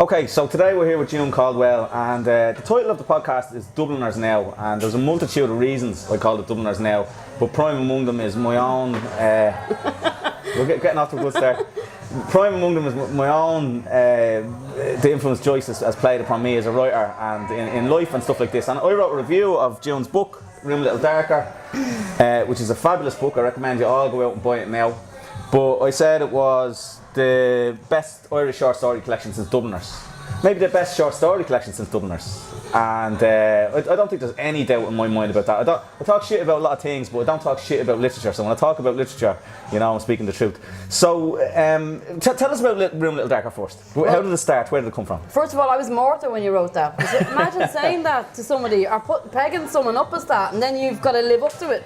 Okay, so today we're here with June Caldwell, and the title of the podcast is Dubliners Now, and there's a multitude of reasons I call it Dubliners Now, but prime among them is my own, we're getting off to a good start. Prime among them is my own, the influence Joyce has played upon me as a writer and in life and stuff like this. And I wrote a review of June's book, Room a Little Darker, which is a fabulous book. I recommend you all go out and buy it now. But I said it was the best Irish short story collection since Dubliners. Maybe the best short story collection since Dubliners. And I don't think there's any doubt in my mind about that. I talk shit about a lot of things, but I don't talk shit about literature. So when I talk about literature, you know, I'm speaking the truth. So tell us about Room a Little Darker first. How did it start? Where did it come from? First of all, I was mortal when you wrote that. Imagine saying that to somebody, or pegging someone up as that, and then you've got to live up to it.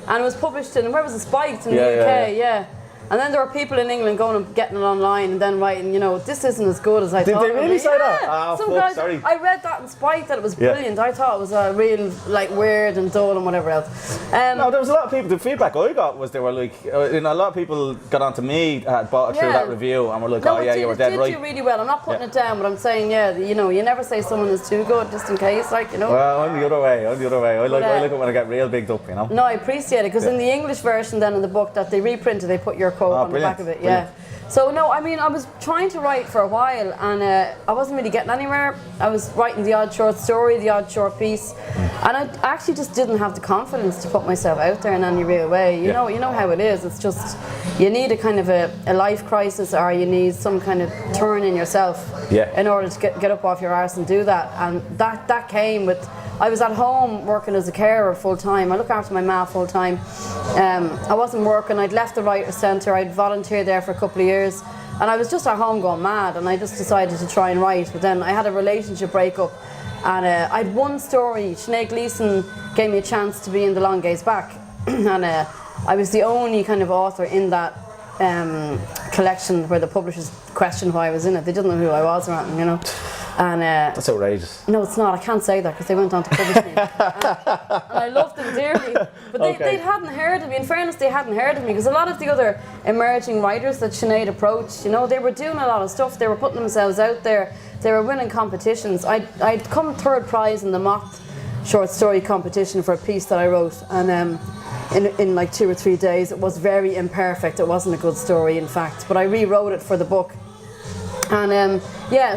And it was published in, where was it, Spiked in the UK, yeah. And then there were people in England going and getting it online and then writing, you know, this isn't as good as I thought. Did they really say that? Oh, some guys, sorry. I read that in Spike that it was brilliant. I thought it was real, like, weird and dull and whatever else. No, there was a lot of people, the feedback I got was they were like, you know, a lot of people got onto me, had bought it through that review and were like, oh yeah, you were dead right. It did really well. I'm not putting it down, but I'm saying, you know, you never say someone is too good just in case, like, you know. Well, I'm the other way. I like it when I get real bigged up, you know. No, I appreciate it, because in the English version then in the book that they reprinted, they put your quote on the back of it. Yeah. So no, I mean, I was trying to write for a while and I wasn't really getting anywhere. I was writing the odd short story, the odd short piece, and I actually just didn't have the confidence to put myself out there in any real way. You know how it is. It's just, you need a kind of a life crisis, or you need some kind of turn in yourself in order to get up off your arse and do that. And that came with, I was at home working as a carer full time. I look after my ma full time. I wasn't working. I'd left the Writers' Centre. I'd volunteered there for a couple of years, and I was just at home going mad. And I just decided to try and write. But then I had a relationship breakup, and I had one story. Sinead Gleeson gave me a chance to be in The Long Gaze Back, and I was the only kind of author in that collection where the publishers questioned why I was in it. They didn't know who I was or anything, you know. And that's outrageous. No, it's not. I can't say that because they went on to publish me. and I loved them dearly. But they hadn't heard of me. In fairness, they hadn't heard of me, because a lot of the other emerging writers that Sinead approached, you know, they were doing a lot of stuff. They were putting themselves out there. They were winning competitions. I'd come third prize in the mock short story competition for a piece that I wrote. And in like 2 or 3 days, it was very imperfect. It wasn't a good story, in fact. But I rewrote it for the book. And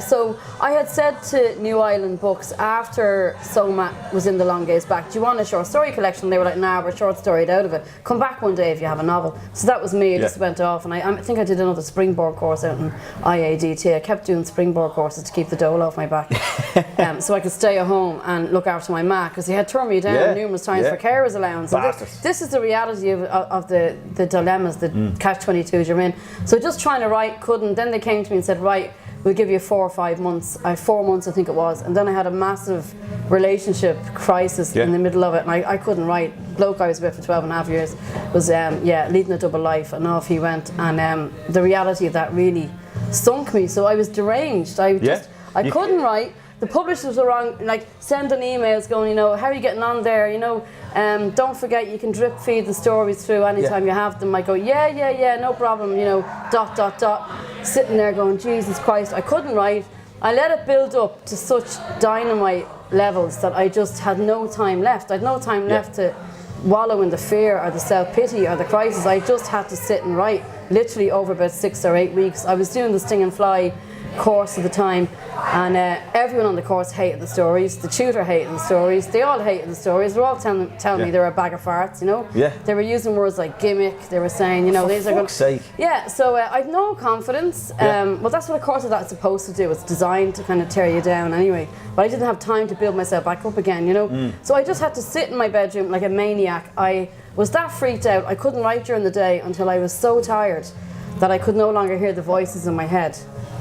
so I had said to New Island Books after Soma was in The Long Gaze Back, do you want a short story collection? They were like, nah, we're short storied out of it. Come back one day if you have a novel. So that was me. I just went off, and I think I did another springboard course out in IADT. I kept doing springboard courses to keep the dole off my back, so I could stay at home and look after my ma, because they had turned me down numerous times for carers allowance. This is the reality of the dilemmas, the catch-22s you're in. So just trying to write, couldn't. Then they came to me and said, right, we'll give you 4 or 5 months. 4 months, I think it was. And then I had a massive relationship crisis in the middle of it, and I couldn't write. Bloke I was with for 12 and a half years was leading a double life, and off he went. And the reality of that really sunk me. So I was deranged. I couldn't write. The publishers were wrong, like sending emails going, you know, how are you getting on there? You know, don't forget you can drip feed the stories through anytime you have them. I go, yeah, no problem, you know, ... Sitting there going, Jesus Christ, I couldn't write. I let it build up to such dynamite levels that I just had no time left. I had no time left to wallow in the fear or the self-pity or the crisis. I just had to sit and write, literally over about 6 or 8 weeks. I was doing the Sting and Fly course at the time, and everyone on the course hated the stories. The tutor hated the stories. They all hated the stories. They were all telling me they were a bag of farts, you know. They were using words like gimmick. They were saying, you know, these are good. Sake. So I've no confidence. Well, that's what a course of that's supposed to do. It's designed to kind of tear you down anyway. But I didn't have time to build myself back up again, you know. So I just had to sit in my bedroom like a maniac. I was that freaked out. I couldn't write during the day until I was so tired that I could no longer hear the voices in my head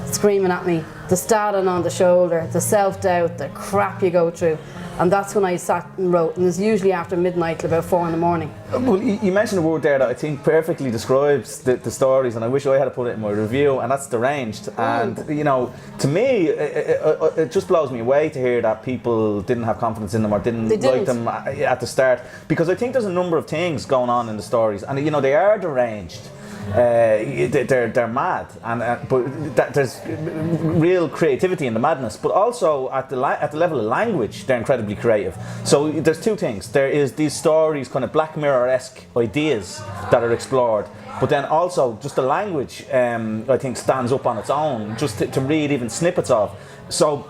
screaming at me, the stabbing on the shoulder, the self-doubt, the crap you go through. And that's when I sat and wrote, and it's usually after midnight till about 4 in the morning. Well, you mentioned a word there that I think perfectly describes the stories, and I wish I had put it in my review, and that's deranged. And you know, to me, it just blows me away to hear that people didn't have confidence in them or didn't like them at the start, because I think there's a number of things going on in the stories, and you know, they are deranged. they're mad, and but there's real creativity in the madness. But also at the level of language, they're incredibly creative. So there's two things. There is these stories, kind of Black Mirror-esque ideas that are explored. But then also just the language, I think, stands up on its own, just to read even snippets of. So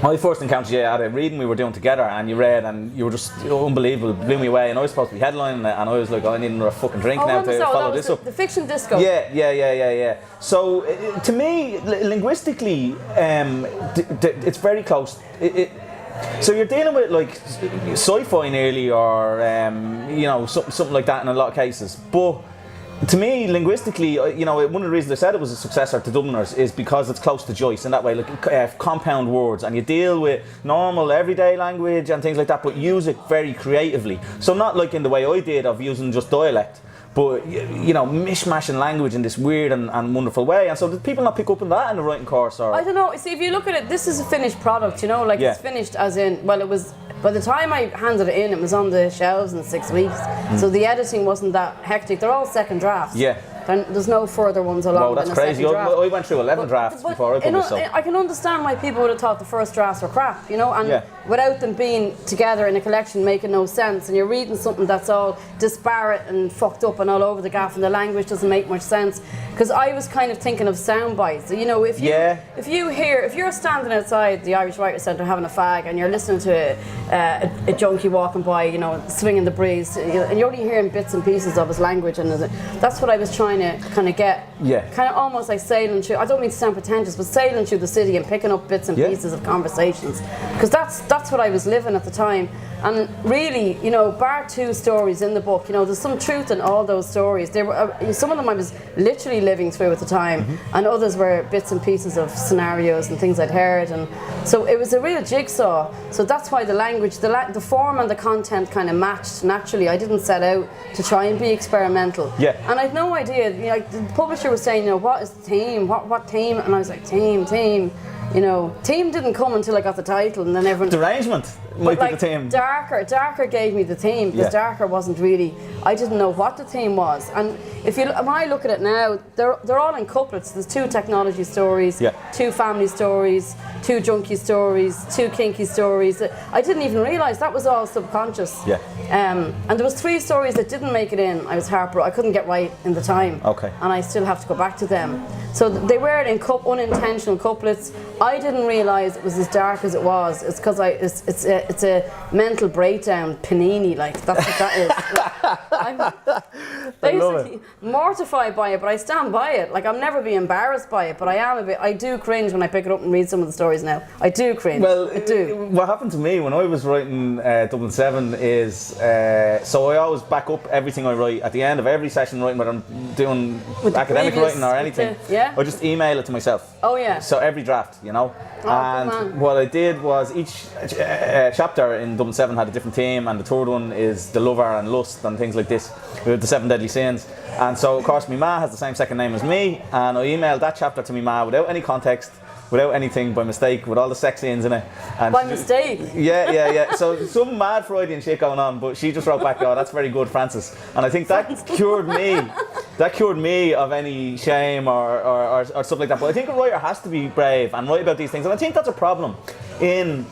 my first encounter you at a reading we were doing together, and you read, and you were just unbelievable, blew me away. And I was supposed to be headlining it, and I was like, I need another fucking drink now to follow this up. The fiction disco. Yeah. So to me, linguistically, it's very close. So you're dealing with like sci-fi nearly, or something like that in a lot of cases, but. To me, linguistically, one of the reasons I said it was a successor to Dubliners is because it's close to Joyce in that way, like compound words, and you deal with normal everyday language and things like that, but use it very creatively. So not like in the way I did of using just dialect, but mishmashing language in this weird and wonderful way. And so did people not pick up on that in the writing course? Or? I don't know. See, if you look at it, this is a finished product, it's finished as in, well, it was, by the time I handed it in, it was on the shelves in 6 weeks. So the editing wasn't that hectic. They're all second drafts. Yeah. There's no further ones along. Wow, that's crazy. I went through 11 drafts before I published them. I can understand why people would have thought the first drafts were crap, and without them being together in a collection making no sense, and you're reading something that's all disparate and fucked up and all over the gaff, and the language doesn't make much sense. Because I was kind of thinking of sound bites. If you're standing outside the Irish Writers' Centre having a fag, and you're listening to a junkie walking by, swinging the breeze, and you're only hearing bits and pieces of his language, and that's what I was trying to kind of get. Kind of almost like sailing through, I don't mean to sound pretentious, but sailing through the city and picking up bits and pieces of conversations. Because that's what I was living at the time. And really, bar 2 stories in the book, there's some truth in all those stories. They were, some of them I was literally living through at the time, and others were bits and pieces of scenarios and things I'd heard. And so it was a real jigsaw. So that's why the language, the form and the content kind of matched naturally. I didn't set out to try and be experimental. And I had no idea. The publisher was saying, what is the theme? What theme? And I was like, theme. Theme didn't come until I got the title, and then everyone. Derangement might be the theme. Darker gave me the theme, because Darker wasn't really. I didn't know what the theme was, and when I look at it now, they're all in couplets. There's 2 technology stories, 2 family stories, 2 junkie stories, 2 kinky stories. I didn't even realise that was all subconscious. And there was 3 stories that didn't make it in. I was heartbroken. I couldn't get right in the time. And I still have to go back to them. So they were in unintentional couplets. I didn't realise it was as dark as it was. It's because it's a mental breakdown panini, like that's what that is. I'm basically mortified by it, but I stand by it. Like, I'll never be embarrassed by it, but I do cringe when I pick it up and read some of the stories now. I do cringe. Well, I do. What happened to me when I was writing Dublin 7 is, so I always back up everything I write at the end of every session writing, whether I'm doing academic writing or anything. I just email it to myself. So every draft, and what I did was each chapter in Dublin 7 had a different theme, and the third one is the lover and lust and things like this, with the 7 deadly sins. And so of course my ma has the same second name as me, and I emailed that chapter to my ma without any context, without anything, by mistake, with all the sex scenes in it. And by mistake? Yeah. So some mad Freudian shit going on, but she just wrote back, "Oh, that's very good, Francis." And I think that cured me. That cured me of any shame or stuff like that. But I think a writer has to be brave and write about these things. And I think that's a problem in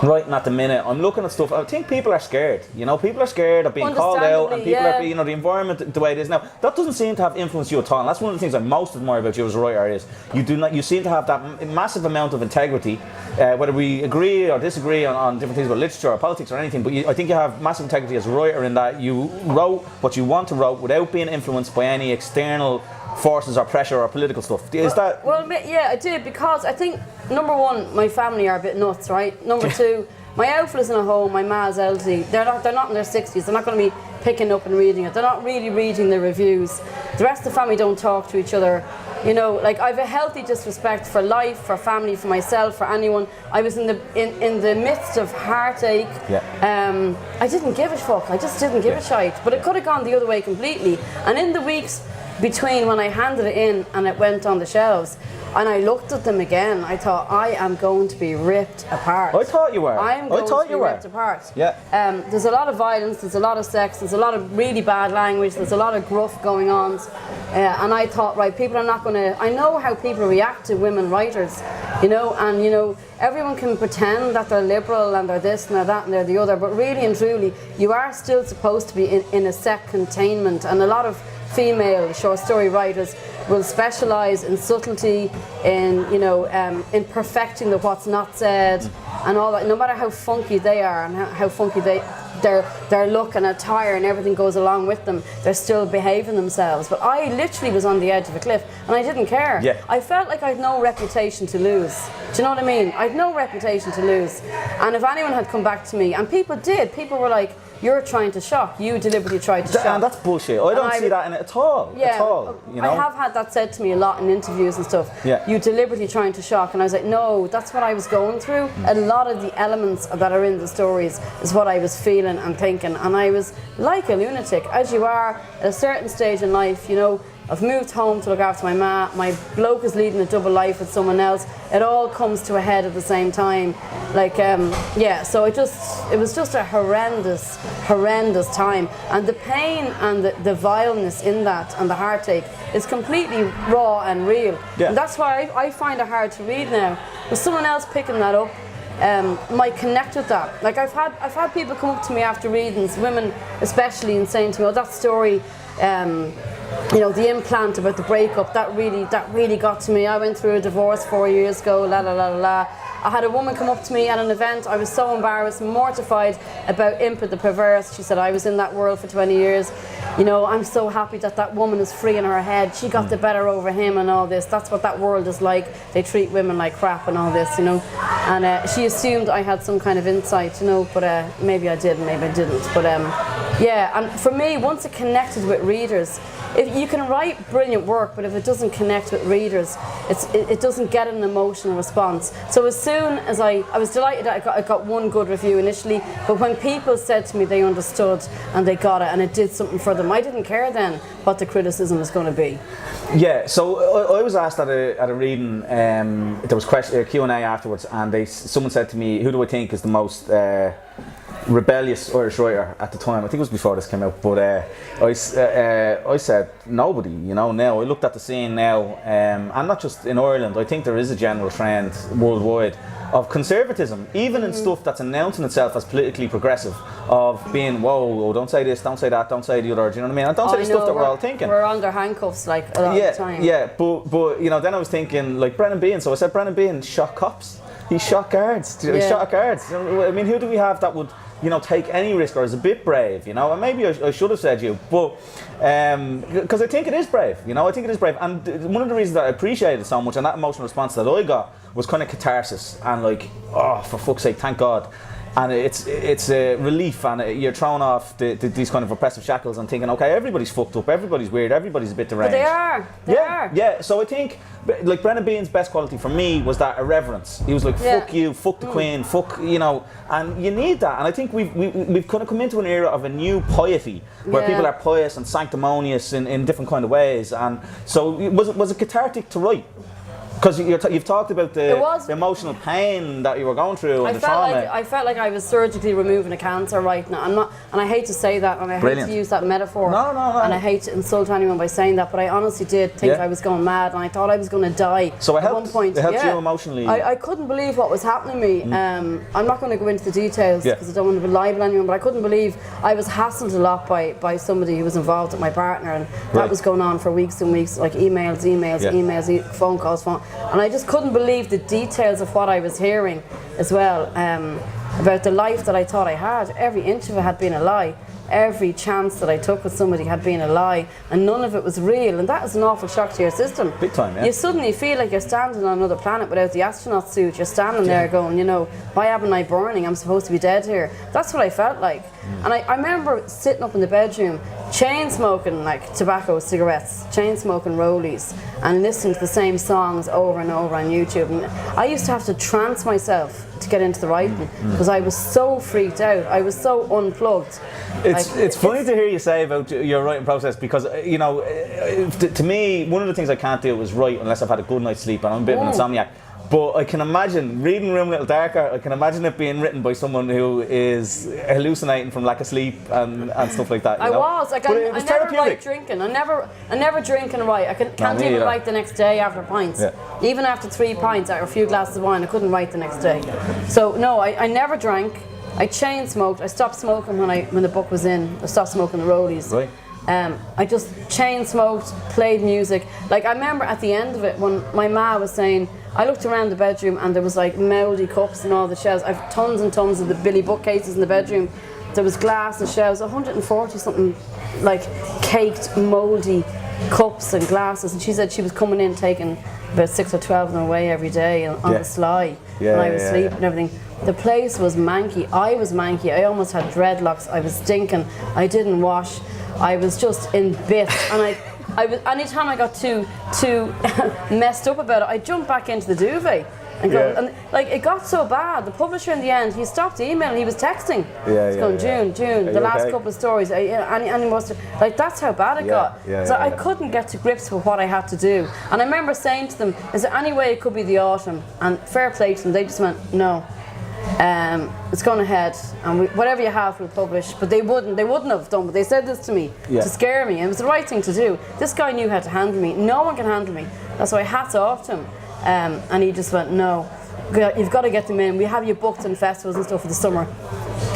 writing at the minute. I'm looking at stuff. I think people are scared. People are scared of being called out, and people are, the environment the way it is now. That doesn't seem to have influenced you at all. And that's one of the things I most admire about you as a writer is you seem to have that massive amount of integrity, whether we agree or disagree on different things about literature or politics or anything. But I think you have massive integrity as a writer in that you wrote what you want to write without being influenced by any external forces or pressure or political stuff. Is that? Well, yeah, I did, because I think, number one, my family are a bit nuts, right? Number 2, my outfit is in a home, my ma's elderly. They're not in their 60s. They're not going to be picking up and reading it. They're not really reading the reviews. The rest of the family don't talk to each other. Like, I have a healthy disrespect for life, for family, for myself, for anyone. I was in the midst of heartache. I didn't give a fuck. I just didn't give a shite. But it could have gone the other way completely. And in the weeks between when I handed it in and it went on the shelves, and I looked at them again. I thought, I am going to be ripped apart. I thought you were. I'm going to be ripped apart. Yeah. There's a lot of violence, there's a lot of sex, there's a lot of really bad language, there's a lot of gruff going on. And I thought, right, people are not going to... I know how people react to women writers, you know, and, you know, everyone can pretend that they're liberal and they're this and they're that and they're the other, but really and truly, you are still supposed to be in a set containment. And a lot of female short story writers will specialise in subtlety, in, you know, in perfecting the what's not said and all that. No matter how funky they are and how funky their look and attire and everything goes along with them, they're still behaving themselves. But I literally was on the edge of a cliff and I didn't care. Yeah. I felt like I'd no reputation to lose. Do you know what I mean? I'd no reputation to lose. And if anyone had come back to me, and people did, people were like, you're trying to shock. You deliberately tried to shock. And that's bullshit. I don't see that in it at all. Yeah, at all. You know? I have had that said to me a lot in interviews and stuff. Yeah. You deliberately trying to shock. And I was like, no, that's what I was going through. A lot of the elements that are in the stories is what I was feeling and thinking. And I was like a lunatic, as you are at a certain stage in life, you know. I've moved home to look after my ma. My bloke is leading a double life with someone else. It all comes to a head at the same time. Like, yeah, so it was just a horrendous time. And the pain and the vileness in that and the heartache is completely raw and real. Yeah. And that's why I find it hard to read now. With someone else picking that up, might connect with that. Like I've had people come up to me after readings, women especially, and saying to me, oh, that story, you know, the implant about the breakup, that really got to me. I went through a divorce 4 years ago, la la la la la. I had a woman come up to me at an event. I was so embarrassed, mortified about Impa the perverse. She said, I was in that world for 20 years. You know, I'm so happy that woman is free in her head. She got the better over him and all this. That's what that world is like. They treat women like crap and all this, you know. And she assumed I had some kind of insight, you know, but maybe I did, maybe I didn't. But yeah, and for me, once it connected with readers, if you can write brilliant work, but if it doesn't connect with readers, it doesn't get an emotional response. So as soon as I was delighted that I got one good review initially, but when people said to me they understood and they got it and it did something for them, I didn't care then what the criticism was going to be. Yeah, so I was asked at a reading, there was Q&A afterwards, and someone said to me, who do I think is the most rebellious Irish writer at the time? I think it was before this came out, but I said nobody, you know. Now I looked at the scene now, and not just in Ireland, I think there is a general trend worldwide of conservatism, even in stuff that's announcing itself as politically progressive, of being, whoa, don't say this, don't say that, don't say the other, do you know what I mean? And don't say the stuff that we're all thinking. We're under handcuffs like a lot of the time. Yeah, but you know, then I was thinking like Brennan Behan, so I said Brennan Behan shot cops, he shot guards, he shot guards. I mean, who do we have that would, you know, take any risk or is a bit brave, you know? And maybe I should have said you, but because I think it is brave, you know, I think it is brave. And one of the reasons that I appreciated it so much and that emotional response that I got was kind of catharsis and like, oh, for fuck's sake, thank God. And it's a relief, and you're thrown off these kind of oppressive shackles and thinking, okay, everybody's fucked up, everybody's weird, everybody's a bit deranged. But they are. Yeah, so I think, like, Brennan Behan's best quality for me was that irreverence. He was like, fuck you, fuck the Queen, fuck, you know, and you need that. And I think we've kind of come into an era of a new piety, where people are pious and sanctimonious in different kind of ways. And so was it cathartic to write? Because you've talked about the emotional pain that you were going through and the trauma. I felt like I was surgically removing a cancer right now. I'm not, and I hate to say that, and I hate to use that metaphor. No. And I hate to insult anyone by saying that, but I honestly did think I was going mad, and I thought I was going to die. So it at one point. It helped you emotionally. I couldn't believe what was happening to me. I'm not going to go into the details because I don't want to belabor anyone, but I couldn't believe I was hassled a lot by somebody who was involved with my partner, and that was going on for weeks and weeks, like emails, phone calls, and I just couldn't believe the details of what I was hearing as well, about the life that I thought I had. Every inch of it had been a lie. Every chance that I took with somebody had been a lie, and none of it was real, and that is an awful shock to your system. Big time, yeah. You suddenly feel like you're standing on another planet without the astronaut suit. You're standing there going, you know, why haven't I burning? I'm supposed to be dead here. That's what I felt like. And I remember sitting up in the bedroom chain smoking like tobacco, cigarettes, chain smoking rollies, and listening to the same songs over and over on YouTube. And I used to have to trance myself to get into the writing because I was so freaked out. I was so unplugged. It's funny to hear you say about your writing process because to me one of the things I can't do is write unless I've had a good night's sleep, and I'm a bit of an insomniac. But I can imagine reading Room a Little Darker. I can imagine it being written by someone who is hallucinating from lack of sleep and stuff like that. I was like, I never write drinking. I never drink and write. I can't even write the next day after pints. Yeah. Even after 3 pints or a few glasses of wine, I couldn't write the next day. So no, I never drank. I chain smoked. I stopped smoking when the book was in. I stopped smoking the rollies. Right. I just chain smoked, played music. Like I remember at the end of it when my ma was saying, I looked around the bedroom and there was like mouldy cups and all the shelves. I've tons and tons of the Billy bookcases in the bedroom. There was glass and shelves, 140 something like caked mouldy cups and glasses. And she said she was coming in taking about 6 or 12 of them away every day on the sly when I was asleep and everything. The place was manky. I was manky. I almost had dreadlocks. I was stinking. I didn't wash. I was just in bits, and I was. Anytime I got too messed up about it, I jumped back into the duvet and go. And like it got so bad. The publisher in the end, he stopped emailing. He was texting. He's going June. The last couple of stories. Any more like that's how bad it got. So I couldn't get to grips with what I had to do. And I remember saying to them, "Is there any way it could be the autumn?" And fair play to them, they just went, "No." It's gone ahead, and whatever you have, we'll publish. But they wouldn't have done. But they said this to me to scare me, and it was the right thing to do. This guy knew how to handle me. No one can handle me. That's why hats off to him. And he just went, no, you've got to get them in. We have you booked in festivals and stuff for the summer.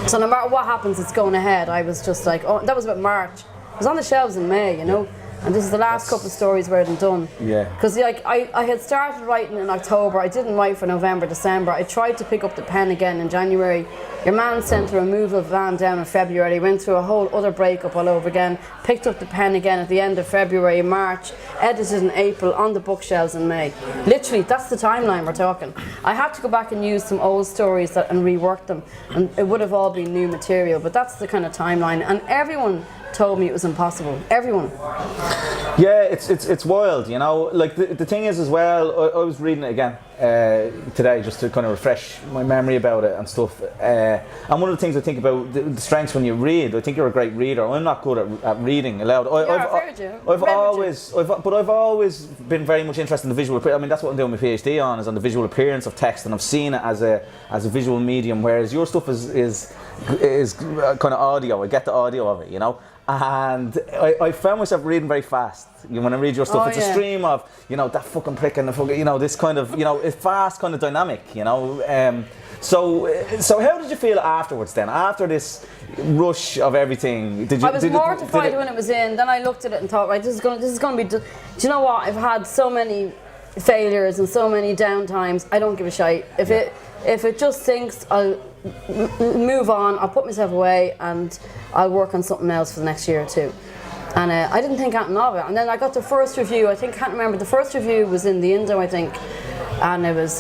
So no matter what happens, it's going ahead. I was just like, oh, that was about March. It was on the shelves in May, you know. And this is the last couple of stories where I'm done. Yeah. Because like I had started writing in October. I didn't write for November, December. I tried to pick up the pen again in January. Your man sent a removal van down in February. Went through a whole other breakup all over again. Picked up the pen again at the end of February, March. Edited in April, on the bookshelves in May. Literally, that's the timeline we're talking. I had to go back and use some old stories and rework them. And it would have all been new material. But that's the kind of timeline. And everyone told me it was impossible. Everyone. Yeah, it's wild, you know. Like the thing is as well, I was reading it again today just to kind of refresh my memory about it and stuff. And one of the things I think about the strengths when you read, I think you're a great reader. I'm not good at reading aloud. I've always been very much interested in the visual. I mean, that's what I'm doing my PhD on, is on the visual appearance of text, and I've seen it as a visual medium. Whereas your stuff is kind of audio. I get the audio of it, you know. And I found myself reading very fast. When I read your stuff, it's a stream of, you know, that fucking prick and the fucking, you know, this kind of, you know, it's fast, kind of dynamic, you know. So how did you feel afterwards then? After this rush of everything, I was mortified when it was in. Then I looked at it and thought, right, this is going to be. Do you know what? I've had so many failures and so many downtimes. I don't give a shite. If it just sinks, I'll move on. I'll put myself away and I'll work on something else for the next year or two. And I didn't think anything of it. And then I got the first review. I can't remember. The first review was in the Indo, I think, and it was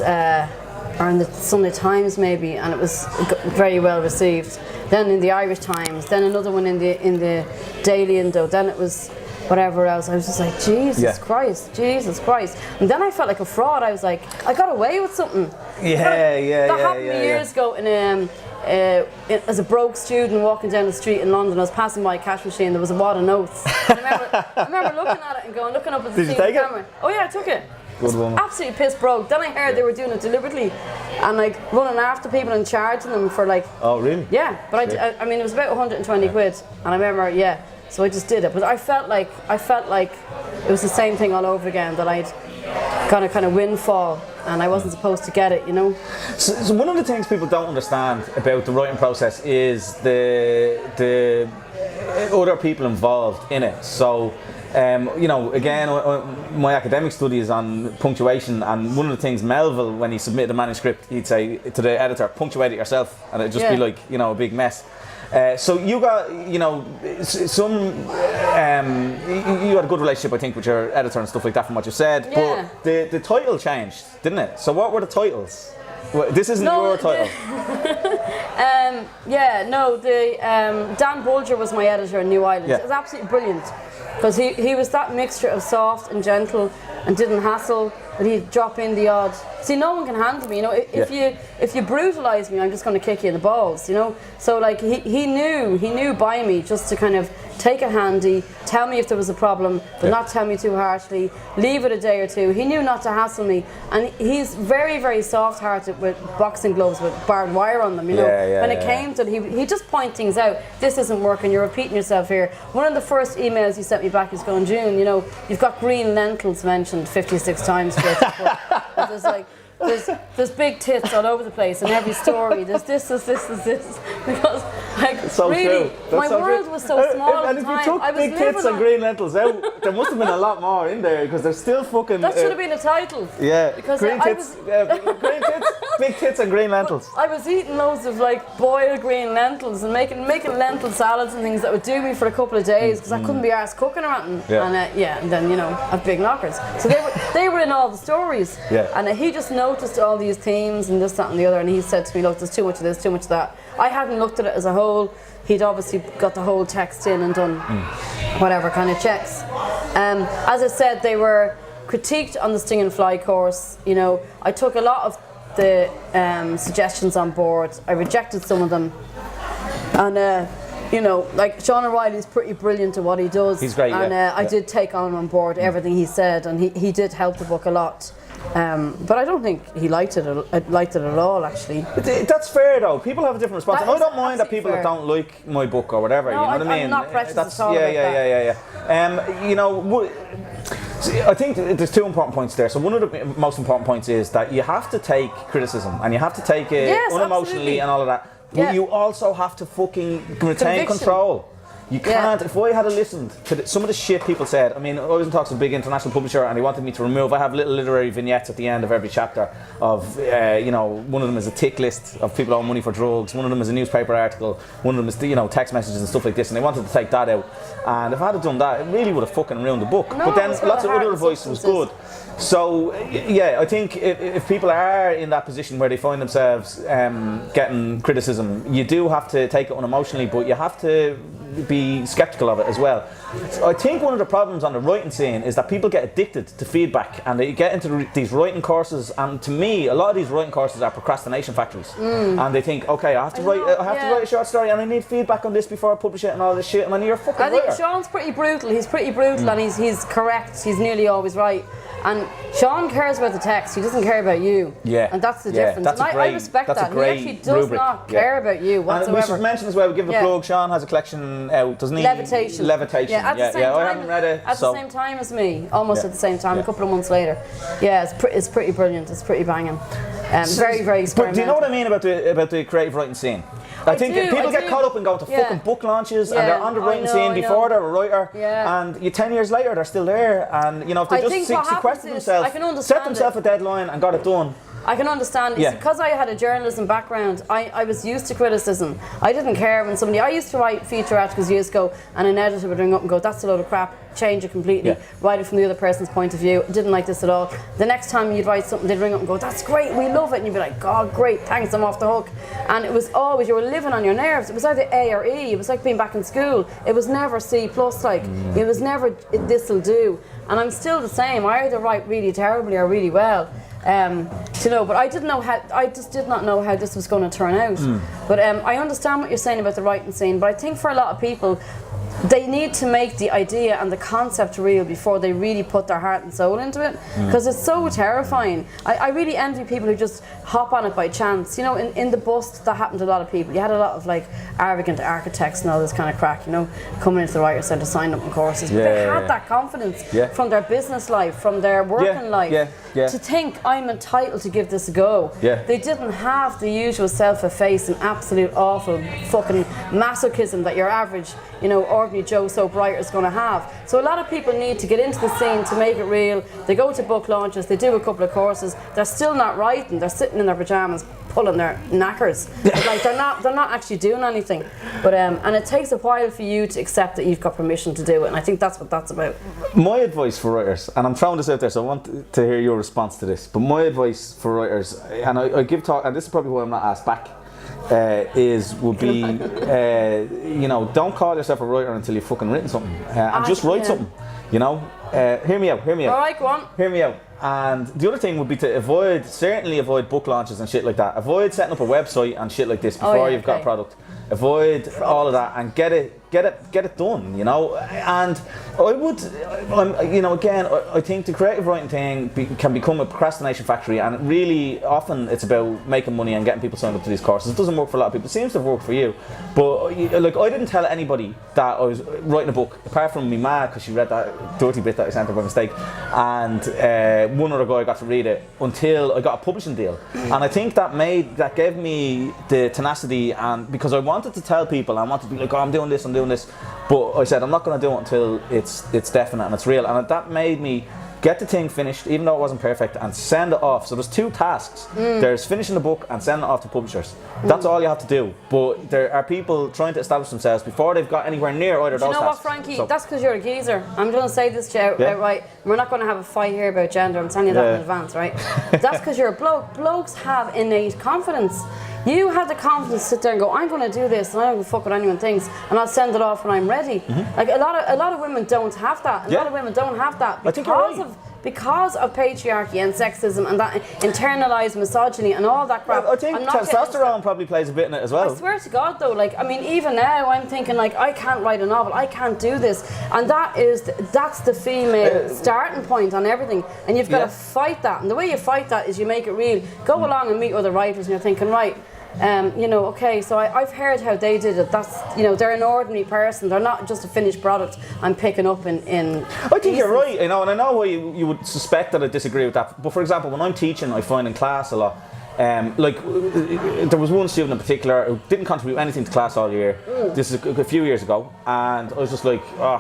or in the Sunday Times maybe, and it was very well received. Then in the Irish Times. Then another one in the Daily Indo. Then it was whatever else. I was just like, Jesus Christ. And then I felt like a fraud. I was like, I got away with something. That happened years ago as a broke student walking down the street in London. I was passing by a cash machine. There was a wad of notes. And I remember looking at it and looking up at the camera. Oh yeah, I took it. Good woman. Absolutely pissed broke. Then I heard they were doing it deliberately and like running after people and charging them for like. Oh really? Yeah, but I mean it was about 120 quid, and I remember so I just did it. But I felt like it was the same thing all over again, that I'd got a kind of windfall and I wasn't supposed to get it, you know. So one of the things people don't understand about the writing process is the other people involved in it. So you know, again, my academic study is on punctuation, and one of the things Melville, when he submitted a manuscript, he'd say to the editor, punctuate it yourself, and it'd just be like, you know, a big mess. So you got, you know, you had a good relationship, I think, with your editor and stuff like that from what you said, but the title changed, didn't it? So what were the titles? Well, this isn't your title. Dan Bulger was my editor in New Island. Yeah. It was absolutely brilliant because he was that mixture of soft and gentle and didn't hassle, but he'd drop in the odd. See, no one can handle me, you know. If you brutalise me, I'm just going to kick you in the balls, you know. So like he knew by me just to kind of take it handy, tell me if there was a problem, but not tell me too harshly, leave it a day or two. He knew not to hassle me, and he's very, very soft-hearted with boxing gloves with barbed wire on them, you know. When it came to it, he just point things out. This isn't working, you're repeating yourself here. One of the first emails he sent me back is going, June, you know, you've got green lentils mentioned 56 times throughout the book. There's like, there's big tits all over the place in every story. There's this, because like so really, my so world was so small and at the if time. you took big tits and green lentils out, there must have been a lot more in there because there's still fucking. That should have been a title. Yeah, because green tits, green tits, big tits and green lentils. I was eating loads of like boiled green lentils and making lentil salads and things that would do me for a couple of days because I couldn't be arsed cooking or anything. And then you know, I've big knockers. So they were in all the stories. And he just noticed all these themes and this, that, and the other, and he said to me, "Look, there's too much of this, too much of that." I hadn't looked at it as a whole. He'd obviously got the whole text in and done whatever kind of checks. As I said, they were critiqued on the Sting and Fly course. You know, I took a lot of the suggestions on board. I rejected some of them, and you know, like Sean O'Reilly's pretty brilliant at what he does. He's great, and I did take on board everything he said, and he did help the book a lot. But I don't think he liked it at all, actually. That's fair though. People have a different response. And I don't mind that people fair. that don't like my book or whatever. No, you know what I mean? I'm not precious That's, at all about yeah. You know, see, I think there's two important points there. So one of the most important points is that you have to take criticism and you have to take it unemotionally and all of that. But you also have to fucking retain control. You can't. If I had listened to some of the shit people said, I mean, I was in talks with a big international publisher and they wanted me to remove. I have little literary vignettes at the end of every chapter of, you know, one of them is a tick list of people owing money for drugs. One of them is a newspaper article. One of them is, you know, text messages and stuff like this. And they wanted to take that out. And if I had done that, it really would have fucking ruined the book. No, but then lots of hard other advice was good. So, yeah, I think if people are in that position where they find themselves getting criticism, you do have to take it unemotionally, but you have to be skeptical of it as well. I think one of the problems on the writing scene is that people get addicted to feedback and they get into these writing courses, and to me a lot of these writing courses are procrastination factories. And they think, okay, I have to write a short story and I need feedback on this before I publish it and all this shit, and then you're a fucking writer. I think Sean's pretty brutal. He's pretty brutal and he's correct. He's nearly always right. And Sean cares about the text, he doesn't care about you. Yeah. And that's the difference. That's and I respect that. He actually does not care about you whatsoever. And we should mention as well, we give the plug, Sean has a collection out, doesn't he? Levitation. Yeah, at the same time, I haven't read it. At the same time as me, almost at the same time, a couple of months later. Yeah, it's pretty brilliant, it's pretty banging. Very, very experimental. But do you know what I mean about the creative writing scene? I think people get caught up in going to fucking book launches and they're on the writing scene before they're a writer, and 10 years later they're still there, and you know if they just sequester themselves, set themselves a deadline and got it done. I can understand. It's because I had a journalism background, I was used to criticism. I didn't care when I used to write feature articles years ago and an editor would ring up and go, that's a load of crap, change it completely, write it from the other person's point of view, didn't like this at all. The next time you'd write something, they'd ring up and go, that's great, we love it, and you'd be like, God, great, thanks, I'm off the hook. And it was always, you were living on your nerves. It was either A or E, it was like being back in school. It was never C+, like, it was never, this'll do. And I'm still the same, I either write really terribly or really well. But I just did not know how this was going to turn out. But I understand what you're saying about the writing scene, but I think for a lot of people, they need to make the idea and the concept real before they really put their heart and soul into it, because it's so terrifying. I really envy people who just hop on it by chance. You know, in the bust, that happened to a lot of people. You had a lot of like arrogant architects and all this kind of crack, you know, coming into the Writers' Centre, signing up in courses. But they had that confidence from their business life, from their working life, to think, I'm entitled to give this a go. They didn't have the usual self-effacing, absolute awful fucking masochism that your average, ordinary Joe soap writer is going to have. So a lot of people need to get into the scene to make it real. They go to book launches, they do a couple of courses, they're still not writing, they're sitting in their pajamas pulling their knackers. Like they're not actually doing anything. But and it takes a while for you to accept that you've got permission to do it, and I think that's what that's about. My advice for writers, and I'm throwing this out there, so I want to hear your response to this. But my advice for writers, and I give talk, and this is probably why I'm not asked back, would be, don't call yourself a writer until you've fucking written something, and just write something. Hear me out. All right, go on. Hear me out. And the other thing would be to certainly avoid book launches and shit like that. Avoid setting up a website and shit like this before you've got a product. Avoid all of that and get it done, And I would, again, I think the creative writing thing can become a procrastination factory, and really often it's about making money and getting people signed up to these courses. It doesn't work for a lot of people. It seems to have worked for you, but I didn't tell anybody that I was writing a book apart from me ma, because she read that dirty bit that I sent her by mistake, and one other guy got to read it until I got a publishing deal. And I think that gave me the tenacity, and because I wanted to tell people, I wanted to be like, oh, I'm doing this, but I said I'm not going to do it until it's definite and it's real, and that made me get the thing finished, even though it wasn't perfect, and send it off. So there's two tasks. There's finishing the book and sending it off to publishers. That's all you have to do. But there are people trying to establish themselves before they've got anywhere near either of those tasks. You know what, Frankie? So that's because you're a geezer. I'm going to say this to you outright. We're not going to have a fight here about gender. I'm telling you that in advance, right? That's because you're a bloke. Blokes have innate confidence. You have the confidence to sit there and go, I'm going to do this, and I don't give a fuck what anyone thinks, and I'll send it off when I'm ready. Like a lot of women don't have that. A lot of women don't have that because of patriarchy and sexism and that internalised misogyny and all that crap. I think testosterone probably plays a bit in it as well. I swear to God, though, even now I'm thinking I can't write a novel, I can't do this, and that's the female starting point on everything, and you've got to fight that. And the way you fight that is you make it real. Go along and meet other writers, and you're thinking, right. So I've heard how they did it. That's, they're an ordinary person. They're not just a finished product I'm picking up in I think you're right, and I know why you would suspect that I disagree with that. But for example, when I'm teaching, I find in class a lot, there was one student in particular who didn't contribute anything to class all year. This is a few years ago, and I was just like, oh,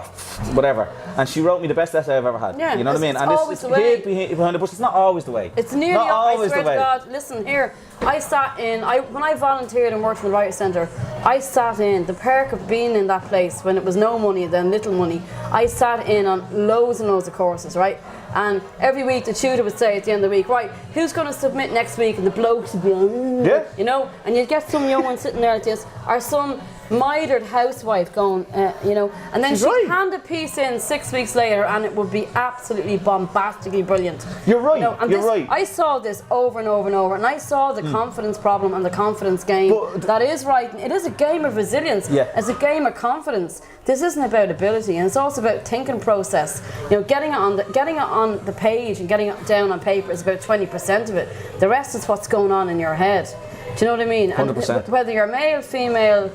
whattever. And she wrote me the best essay I've ever had. Yeah, you know what I mean? And this is hid behind the bush. It's not always the way. It's nearly always the way. I swear to God. Listen here. When I volunteered and worked in the Writers' Centre, I sat in the perk of being in that place when it was no money, then little money. I sat in on loads and loads of courses, right? And every week the tutor would say at the end of the week, right, who's going to submit next week? And the blokes would be, and you'd get some young one sitting there like this, or some mithered housewife going, and then she'd hand a piece in 6 weeks later, and it would be absolutely bombastically brilliant. You're right. You're right. I saw this over and over and over, and I saw the confidence problem and the confidence game. That is right. It is a game of resilience. Yeah. It's a game of confidence. This isn't about ability, and it's also about thinking process. Getting it on the page and getting it down on paper is about 20% of it. The rest is what's going on in your head. Do you know what I mean? 100%. And whether you're male, female,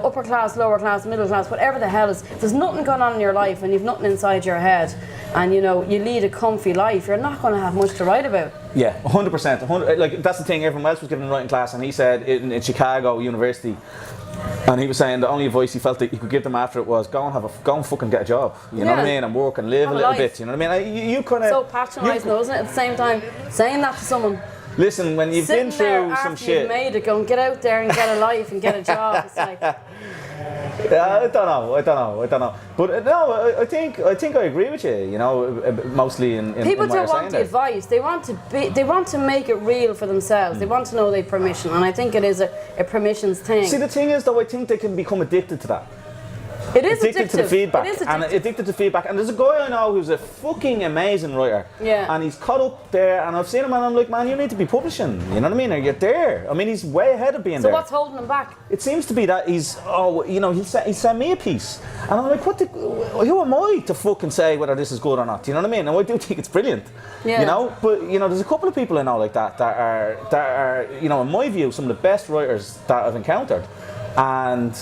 upper class, lower class, middle class, whatever the hell is, there's nothing going on in your life and you've nothing inside your head, and you lead a comfy life, you're not going to have much to write about. Yeah, 100%. Like, that's the thing, everyone else was given a writing class, and he said in Chicago University, and he was saying the only advice he felt that he could give them after it was go and fucking get a job. You know what I mean? And work and live a little bit. You know what I mean? You kind of so patronising, isn't it? At the same time, saying that to someone. Listen, when you've been through some shit, you've made it, go and get out there and get a life and get a job. It's like. I don't know. But no, I think I agree with you. Mostly in people don't want the advice. They want to make it real for themselves. They want to know they have permission, and I think it is a permissions thing. See, the thing is, though, I think they can become addicted to that. It is addicted to the feedback. It is addicted to feedback. And there's a guy I know who's a fucking amazing writer. Yeah. And he's caught up there, and I've seen him, and I'm like, man, you need to be publishing. You know what I mean? Or you're there. I mean, he's way ahead of being there. So what's holding him back? It seems to be that he'll send me a piece, and I'm like, who am I to fucking say whether this is good or not? You know what I mean? And I do think it's brilliant. Yeah. But there's a couple of people I know like that are in my view, some of the best writers that I've encountered, and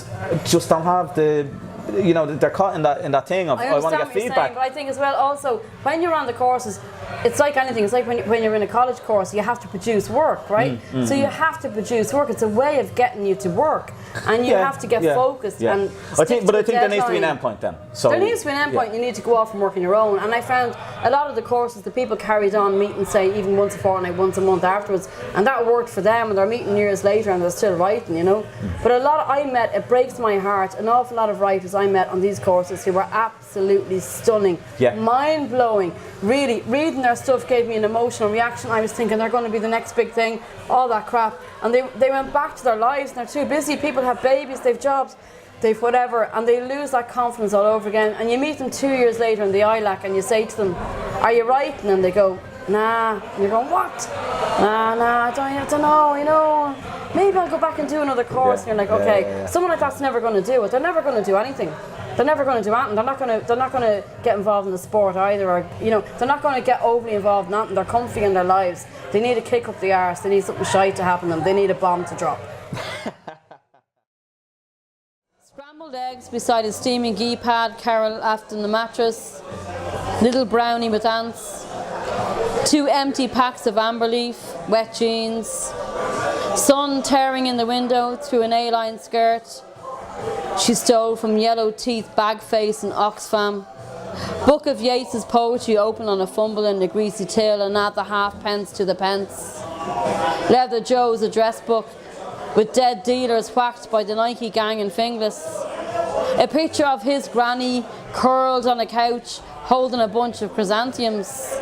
just don't have the you know, they're caught in that thing of I want to get what you're feedback. saying, but I think as well also when you're on the courses, it's like anything. It's like when you're in a college course, you have to produce work, right? So you have to produce work. It's a way of getting you to work, and you have to get focused. Yeah. And I think there needs to be an end point then. So there needs to be an end point. You need to go off and work on your own. And I found a lot of the courses, the people carried on meeting, say even once a fortnight, once a month afterwards, and that worked for them. And they're meeting years later, and they're still writing, you know. But a lot I met, it breaks my heart. An awful lot of writers I met on these courses who were absolutely stunning, mind blowing. Really, reading their stuff gave me an emotional reaction. I was thinking they're going to be the next big thing, all that crap. And they went back to their lives and they're too busy. People have babies, they've jobs, they've whatever, and they lose that confidence all over again. And you meet them 2 years later in the ILAC and you say to them, are you writing? And they go, nah. And you're going, what? Nah, I don't know, you know. Maybe I'll go back and do another course. And you're like, okay, someone like that's never going to do it. They're never going to do anything. They're never going to do anything. They're not going to get involved in the sport either, or you know, they're not going to get overly involved in anything. They're comfy in their lives. They need a kick up the arse. They need something shite to happen to them. They need a bomb to drop. Scrambled eggs beside a steaming ghee pad, Carol after the mattress, little brownie with ants, 2 empty packs of amber leaf, wet jeans, sun tearing in the window through an A-line skirt she stole from Yellow Teeth, Bagface and Oxfam. Book of Yeats's poetry open on a fumble in the greasy till and add the halfpence to the pence. Leather Joe's address book with dead dealers whacked by the Nike gang in Finglas. A picture of his granny curled on a couch holding a bunch of chrysanthemums.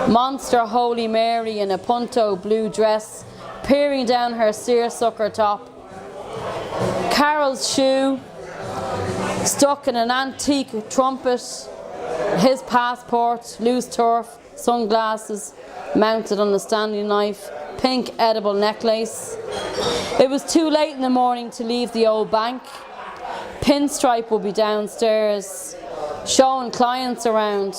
Monster Holy Mary in a punto blue dress peering down her seersucker top. Carol's shoe stuck in an antique trumpet, his passport, loose turf, sunglasses mounted on a Stanley knife, pink edible necklace. It was too late in the morning to leave the old bank. Pinstripe would be downstairs, showing clients around,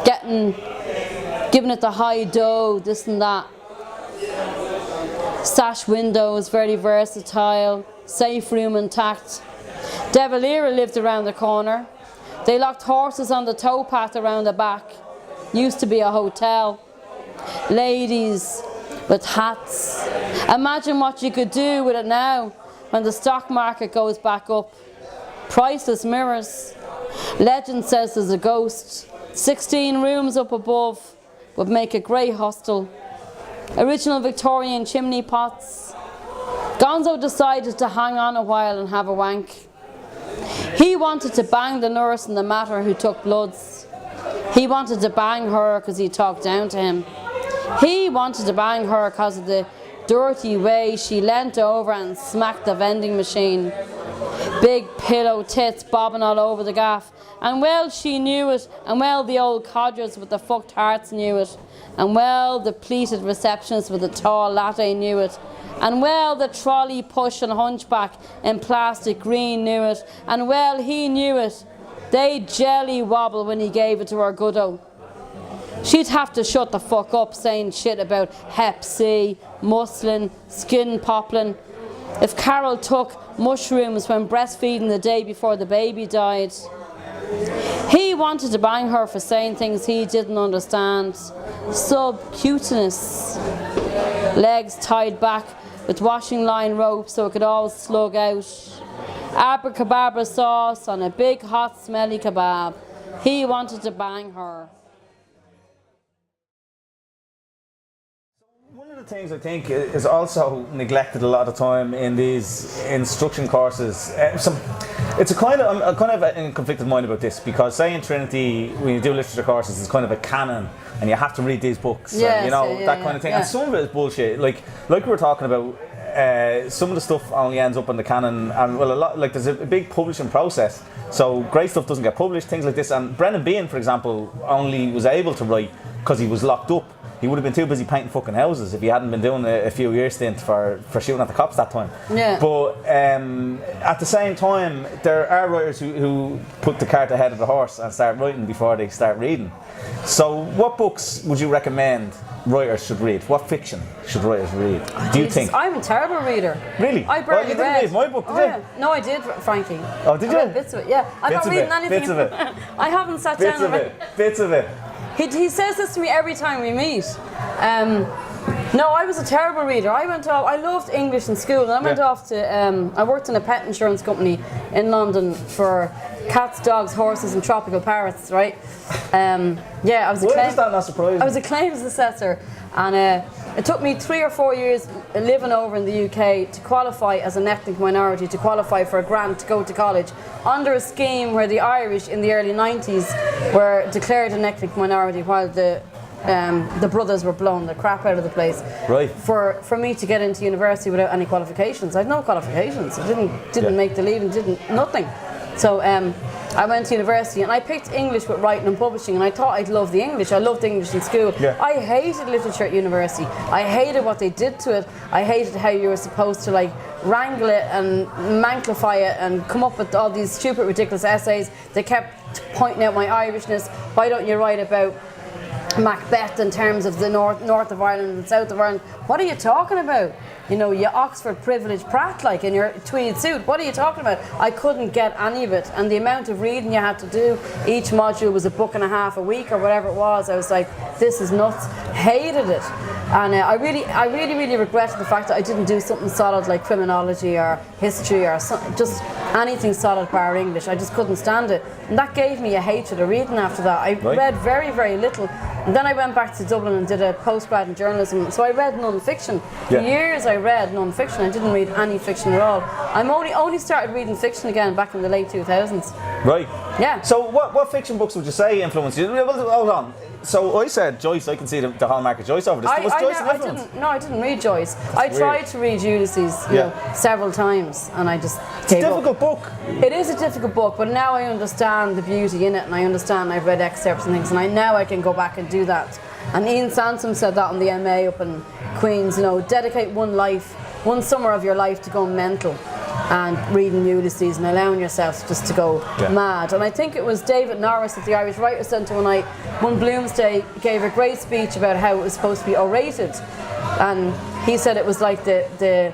giving it the high dough, this and that. Sash windows, very versatile, safe room intact. De Valera lived around the corner. They locked horses on the towpath around the back. Used to be a hotel. Ladies with hats. Imagine what you could do with it now when the stock market goes back up. Priceless mirrors. Legend says there's a ghost. 16 rooms up above would make a great hostel. Original Victorian chimney pots. Gonzo decided to hang on a while and have a wank. He wanted to bang the nurse in the matter who took bloods. He wanted to bang her because he talked down to him. He wanted to bang her because of the dirty way she leant over and smacked the vending machine. Big pillow tits bobbing all over the gaff. And well she knew it, and well the old codgers with the fucked hearts knew it, and well the pleated receptionist with the tall latte knew it, and well the trolley push and hunchback in plastic green knew it, and well he knew it. They'd jelly wobble when he gave it to her goodo. She'd have to shut the fuck up saying shit about Hep C, muslin, skin poplin. If Carol took mushrooms when breastfeeding the day before the baby died. He wanted to bang her for saying things he didn't understand. Subcutaneous. Legs tied back with washing line rope so it could all slug out. Abracadabra sauce on a big hot smelly kebab. He wanted to bang her. One of the things I think is also neglected a lot of time in these instruction courses. It's I'm kind of in conflicted mind about this, because say in Trinity when you do literature courses it's kind of a canon and you have to read these books, yes, that kind of thing. And some of it is bullshit. Like we were talking about, some of the stuff only ends up in the canon, and well, a lot, like there's a big publishing process. So great stuff doesn't get published, things like this. And Brennan Behan, for example, only was able to write because he was locked up. he would have been too busy painting fucking houses if he hadn't been doing a few years stint for shooting at the cops that time. Yeah. But at the same time, there are writers who put the cart ahead of the horse and start writing before they start reading. So what books would you recommend writers should read? What fiction should writers read? Do you think? I'm a terrible reader. Really? I barely you didn't read my book, did you? Yeah. No, I did, Frankie. Oh, did you? I read bits of it, yeah. I'm Bits not of reading it, anything. bits of it. I haven't sat Bits down of and it. Bits of it. He says this to me every time we meet. No, I was a terrible reader. I went off. I loved English in school, and I went off to. I worked in a pet insurance company in London for cats, dogs, horses, and tropical parrots. Right? Yeah, I was. Why does that not surprise I was a claims assessor, and it took me 3 or 4 years living over in the UK to qualify as an ethnic minority, to qualify for a grant to go to college under a scheme where the Irish in the early 90s were declared an ethnic minority, while the brothers were blowing the crap out of the place. Right. For me to get into university without any qualifications. I had no qualifications. I didn't make the leave and didn't nothing. So I went to university and I picked English with writing and publishing, and I thought I'd love the English. I loved English in school. Yeah. I hated literature at university. I hated what they did to it. I hated how you were supposed to like wrangle it and manglify it and come up with all these stupid, ridiculous essays. They kept pointing out my Irishness. Why don't you write about Macbeth in terms of the north of Ireland and south of Ireland? What are you talking about? You know, you Oxford privileged prat like in your tweed suit. What are you talking about? I couldn't get any of it, and the amount of reading you had to do, each module was a book and a half a week or whatever it was. I was like, this is nuts. Hated it, and I really regretted the fact that I didn't do something solid like criminology or history or just anything solid bar English. I just couldn't stand it, and that gave me a hatred of reading after that. I read very, very little. And then I went back to Dublin and did a postgrad in journalism, so I read non-fiction. For years I read non-fiction. I didn't read any fiction at all. I'm only started reading fiction again back in the late 2000s. Right. Yeah. So what fiction books would you say influenced you? Well, hold on. So I said Joyce. I can see the hallmark of Joyce over this. Was Joyce an influence? I didn't read Joyce. I tried to read Ulysses several times, and I just gave up. It's a difficult book. It is a difficult book, but now I understand the beauty in it, and I understand. I've read excerpts and things, and now I can go back and do that. And Ian Sansom said that on the MA up in Queen's. You know, dedicate one summer of your life to going mental and reading Ulysses and allowing yourself just to go mad. And I think it was David Norris at the Irish Writers' Centre one Bloomsday gave a great speech about how it was supposed to be orated, and he said it was like the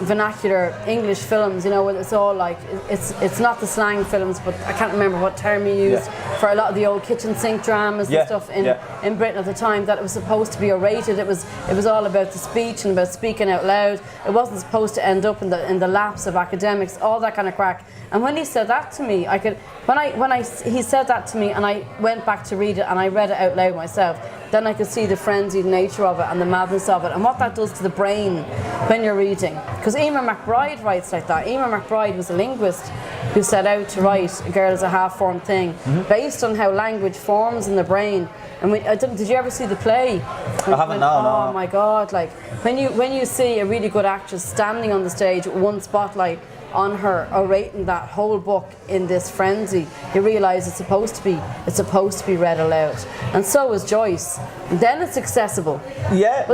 vernacular English films, you know, it's all like it's not the slang films, but I can't remember what term he used for a lot of the old kitchen sink dramas and stuff in Britain at the time, that it was supposed to be orated. It was all about the speech and about speaking out loud. It wasn't supposed to end up in the laps of academics, all that kind of crack. And when he said that to me, he said that to me, and I went back to read it, and I read it out loud myself. Then I could see the frenzied nature of it and the madness of it and what that does to the brain when you're reading. Because Eamon McBride writes like that. Eamon McBride was a linguist who set out to write A Girl is a Half-Formed Thing based on how language forms in the brain. And did you ever see the play? I haven't, no. Oh my God, like when you see a really good actress standing on the stage with one spotlight on her, orating that whole book in this frenzy, you realise it's supposed to be read aloud. And so is Joyce. And then it's accessible. Yeah.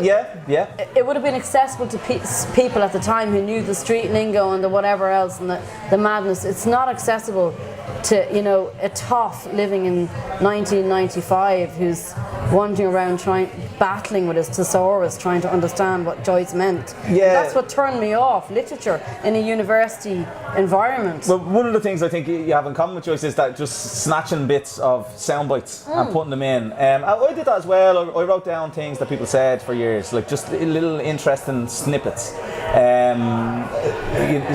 It would have been accessible to people at the time who knew the street lingo and the whatever else and the madness. It's not accessible to, you know, a toff living in 1995 who's wandering around battling with his thesaurus, trying to understand what Joyce meant. Yeah. That's what turned me off literature in a university environment. Well, one of the things I think you have in common with Joyce is that just snatching bits of sound bites and putting them in. I did that as well. I wrote down things that people said for years, like just little interesting snippets.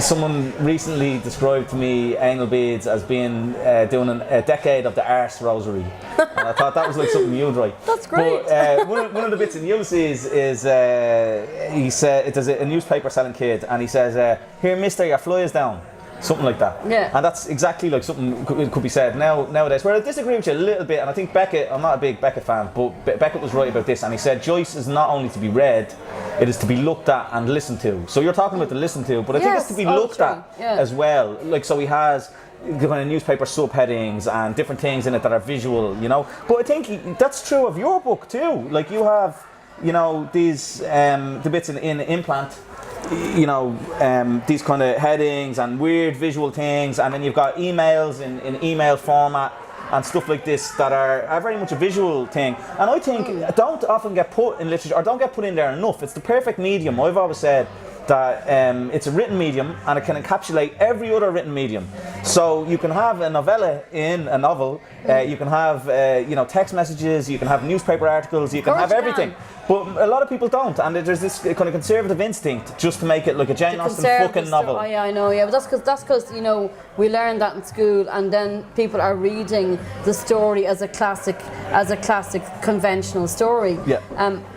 Someone recently described to me anal beads as being doing a decade of the arse rosary, and I thought that was like something you'd write. That's great. But one of the bits in Ulysses is he said there's a newspaper selling kid, and he says, "Here, Mister, your fly is down." Something like that. Yeah. And that's exactly like something could be said nowadays. Where I disagree with you a little bit, and I think Beckett, I'm not a big Beckett fan, but Beckett was right about this, and he said Joyce is not only to be read, it is to be looked at and listened to. So you're talking about the listen to, but I think it's to be looked at as well. Like, so he has the kind of newspaper subheadings and different things in it that are visual, you know. But I think that's true of your book too. Like you have, you know, these the bits in Implant, you know, these kind of headings and weird visual things, and then you've got emails in email format and stuff like this that are very much a visual thing. And I think don't often get put in literature, or don't get put in there enough. It's the perfect medium. I've always said that it's a written medium and it can encapsulate every other written medium. So you can have a novella in a novel, you can have you know, text messages, you can have newspaper articles, you can have everything. But a lot of people don't, and there's this kind of conservative instinct just to make it like a Jane Austen fucking novel. Oh yeah, I know, yeah, but that's because you know, we learned that in school, and then people are reading the story as a classic conventional story. Yeah.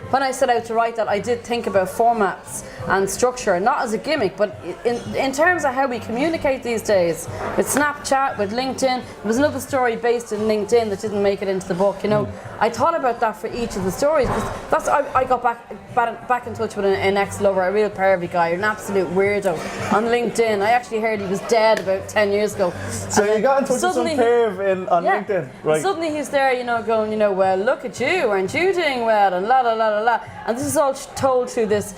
When I set out to write that, I did think about formats and structure, not as a gimmick, but in terms of how we communicate these days, with Snapchat, with LinkedIn. There was another story based in LinkedIn that didn't make it into the book, you know. I thought about that for each of the stories, because I got back in touch with an ex-lover, a real pervy guy, an absolute weirdo, on LinkedIn. I actually heard he was dead about 10 years ago. So you got in touch with some perv on LinkedIn, right? Suddenly he's there, you know, going, you know, well, look at you, aren't you doing well, and la la la la la. And this is all told through this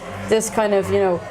kind of, you know,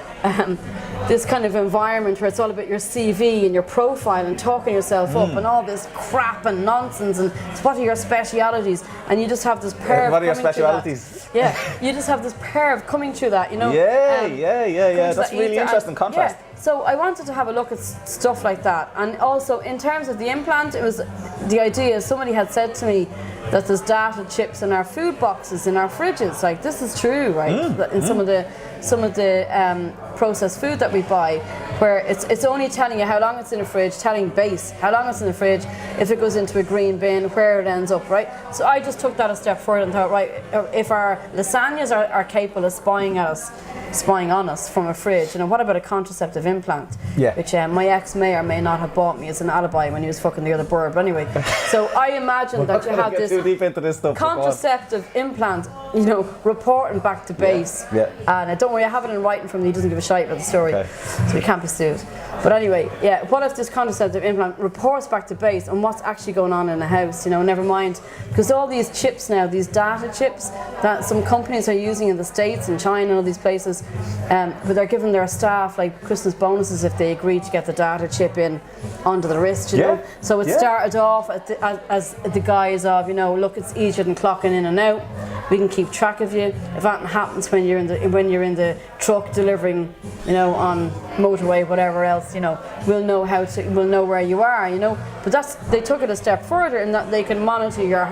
this kind of environment where it's all about your CV and your profile and talking yourself up and all this crap and nonsense and what are your specialities, and you just have this perv. What are your specialities? Yeah, you just have this perv coming through that, you know. Yeah. That's really interesting contrast. Yeah. So I wanted to have a look at stuff like that, and also in terms of the implant, it was the idea. Somebody had said to me that there's data chips in our food boxes, in our fridges. Like, this is true, right? In some of the processed food that we buy, where it's only telling you how long it's in the fridge, telling base how long it's in the fridge, if it goes into a green bin, where it ends up, right? So I just took that a step further and thought, right, if our lasagnas are capable of spying on us from a fridge, you know, what about a contraceptive implant? Yeah. Which my ex may or may not have bought me as an alibi when he was fucking the other burb. Anyway, so I imagine that you have this too deep into this stuff, contraceptive implant, you know, reporting back to base. Yeah. And don't worry, I have it in writing from him. He doesn't give a shite about the story, so he can't be sued. But anyway, yeah, what if this contraceptive implant reports back to base on what's actually going on in the house, you know, never mind, because all these chips now, these data chips that some companies are using in the States and China and all these places, but they're giving their staff like Christmas bonuses if they agree to get the data chip in onto the wrist, you know. So it started off as the guise of, you know, look, it's easier than clocking in and out. We can keep track of you. If anything happens when you're in the truck delivering, you know, on motorway, whatever else, you know, we'll know where you are, you know. But they took it a step further in that they can monitor your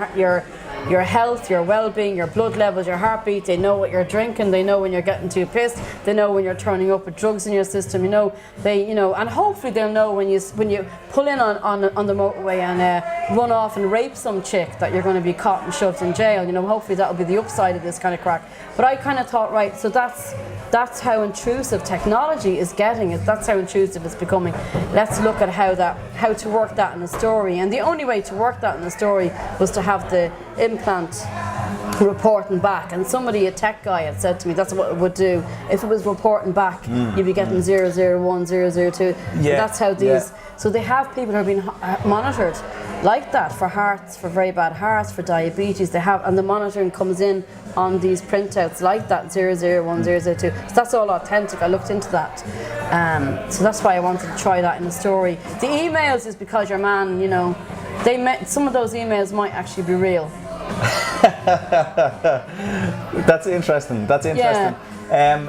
health, your well-being, your blood levels, your heartbeat. They know what you're drinking. They know when you're getting too pissed. They know when you're turning up with drugs in your system. You know, and hopefully they'll know when you pull in on the motorway and run off and rape some chick that you're going to be caught and shoved in jail. You know, hopefully that'll be the upside of this kind of crack. But I kind of thought, right, so that's how intrusive technology is getting. That's how intrusive it's becoming. Let's look at how to work that in a story. And the only way to work that in a story was to have the implant reporting back. And a tech guy had said to me that's what it would do. If it was reporting back, you'd be getting 001, 002. That's how these. So they have people who are being monitored like that for hearts, for very bad hearts, for diabetes. And the monitoring comes in on these printouts like that, 001, 002. So that's all authentic. I looked into that. So that's why I wanted to try that in the story. The emails is because your man, you know, some of those emails might actually be real. That's interesting. Yeah.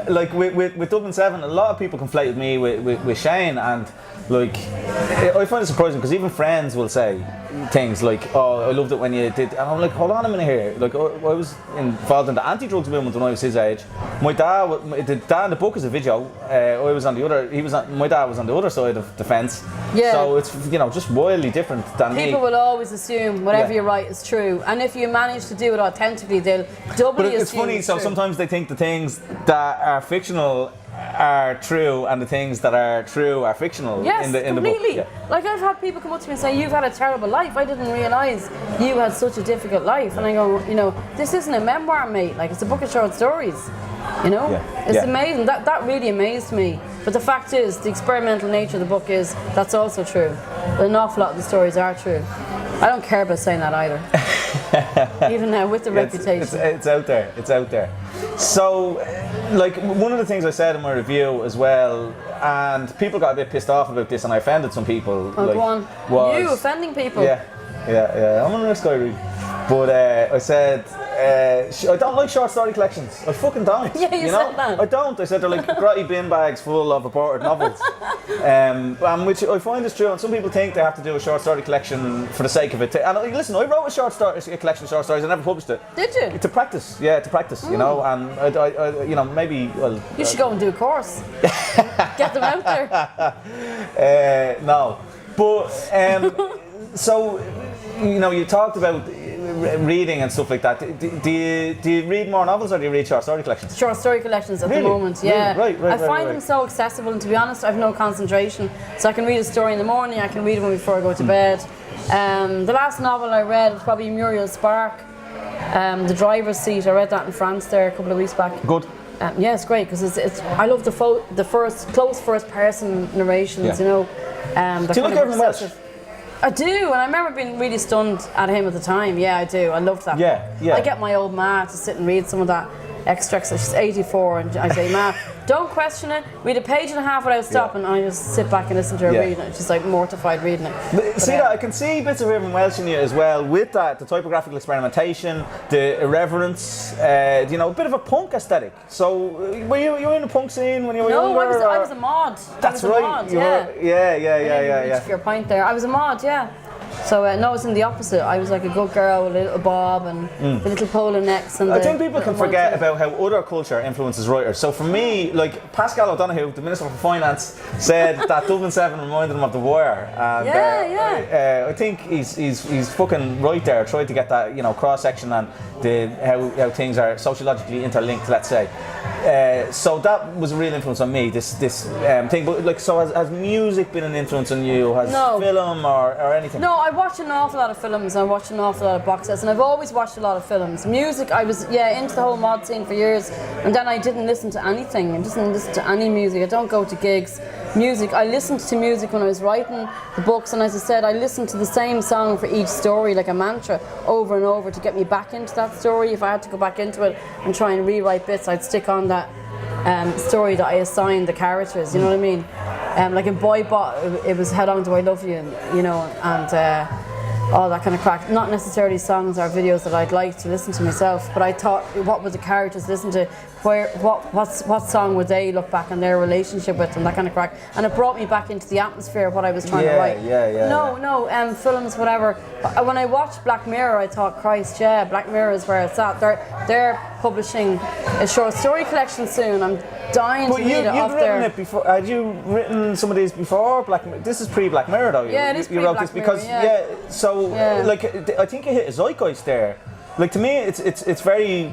Like with Dublin 7, a lot of people conflate with me with Shane, and like I find it surprising because even friends will say things like, "Oh, I loved it when you did," and I'm like, "Hold on a minute here." Like I was involved in the anti-drugs movement when I was his age. My dad, the dad in the book is a video. I was on the other. My dad was on the other side of the fence. Yeah. So it's, you know, just wildly different than me. People will always assume whatever you write is true, and if you manage to do it authentically, they'll doubly assume. But it's funny. So sometimes they think the things that are fictional are true, and the things that are true are fictional. Yes, in the completely. book. Yeah. Like I've had people come up to me and say, "You've had a terrible life. I didn't realise you had such a difficult life." And I go, you know, this isn't a memoir, mate. Like, it's a book of short stories. You know, Yeah. it's amazing. That really amazed me. But the fact is, the experimental nature of the book is that's also true. But an awful lot of the stories are true. I don't care about saying that either. Even now with the reputation. It's out there. It's out there. So, like, one of the things I said in my review as well, and people got a bit pissed off about this, and I offended some people. Oh, like, go on. You offending people? Yeah. I'm a nice guy, really. But I said, I don't like short story collections. I fucking don't. Yeah, you said that. I don't. I said they're like grotty bin bags full of aborted novels. And which I find is true. And some people think they have to do a short story collection for the sake of it. And listen, I wrote a collection of short stories. I never published it. Did you? To practice, you know. And I you know, maybe. Well, you should go and do a course. Get them out there. No, but so you know, you talked about reading and stuff like that. Do you read more novels or do you read short story collections? Short story collections at really? the moment, yeah. Really? Right, I find them so accessible, and to be honest, I have no concentration. So I can read a story in the morning, I can read one before I go to bed. The last novel I read was probably Muriel Spark, The Driver's Seat. I read that in France there a couple of weeks back. Good. Yeah, it's great because it's. I love the close first person narrations. You know. Do you like Irving Welsh? I do, and I remember being really stunned at him at the time. Yeah, I do. I loved that. Yeah. I get my old ma to sit and read some of that extracts. She's 84, and I say, Ma, don't question it. Read a page and a half without stopping. And I just sit back and listen to her reading it. She's like mortified reading it. But see that? I can see bits of Irving Welsh in you as well. With that, the typographical experimentation, the irreverence. You know, a bit of a punk aesthetic. So, were you in the punk scene when you were younger? No, I was a mod. That's right. Yeah. Reach for your point there. I was a mod. Yeah. So no, it's in the opposite. I was like a good girl with a little bob and the little polo necks. And I think people can forget about how other culture influences writers. So for me, like Pascal O'Donoghue, the Minister for Finance, said that Dublin 7 reminded him of The Wire. And, I think he's fucking right there. Tried to get that, you know, cross section and how things are sociologically interlinked. Let's say. So that was a real influence on me. This thing. But like, so has music been an influence on you? Has film or anything? No, I watch an awful lot of films. I watch an awful lot of box sets, and I've always watched a lot of films. Music, I was into the whole mod scene for years, and then I didn't listen to anything. I didn't listen to any music. I don't go to gigs. Music, I listened to music when I was writing the books, and as I said, I listened to the same song for each story, like a mantra, over and over to get me back into that story. If I had to go back into it and try and rewrite bits, I'd stick on that story that I assigned the characters. You know what I mean? Like in Boy Bot, it was How Long Do I Love You, and, you know, and all that kind of crack. Not necessarily songs or videos that I'd like to listen to myself, but I thought, what would the characters listen to? What song would they look back on their relationship with, and that kind of crack. And it brought me back into the atmosphere of what I was trying to write. No, films, whatever. When I watched Black Mirror, I thought, Christ, yeah, Black Mirror is where it's at. They're publishing a short story collection soon. I'm dying to read it off there. It before. Had you written some of these before Black Mirror? This is pre-Black Mirror, though. Yeah, it is you wrote pre-Black this because Mirror, like I think you hit a zeitgeist there. Like, to me, it's very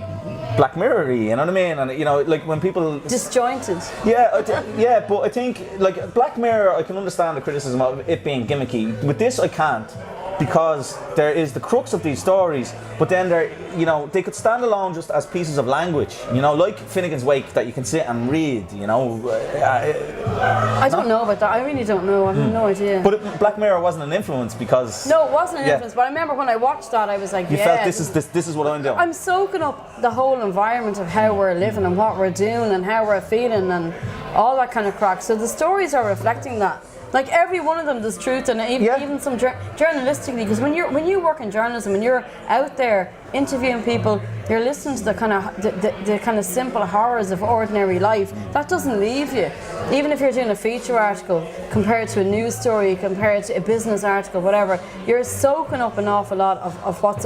Black Mirror-y, you know what I mean? And, you know, like when people disjointed. Yeah, but I think like Black Mirror, I can understand the criticism of it being gimmicky. With this, I can't. Because there is the crux of these stories, but then they could stand alone just as pieces of language, you know, like Finnegan's Wake that you can sit and read, you know. I don't know about that. I really don't know. I have no idea. But Black Mirror wasn't an influence because. No, it wasn't an influence. But I remember when I watched that, I was like, you felt this is what I'm doing. I'm soaking up the whole environment of how we're living and what we're doing and how we're feeling and all that kind of crack. So the stories are reflecting that. Like every one of them, there's truth, and even some journalistically. Because when you work in journalism and you're out there interviewing people, you're listening to the kind of simple horrors of ordinary life. That doesn't leave you. Even if you're doing a feature article compared to a news story, compared to a business article, whatever, you're soaking up an awful lot of what's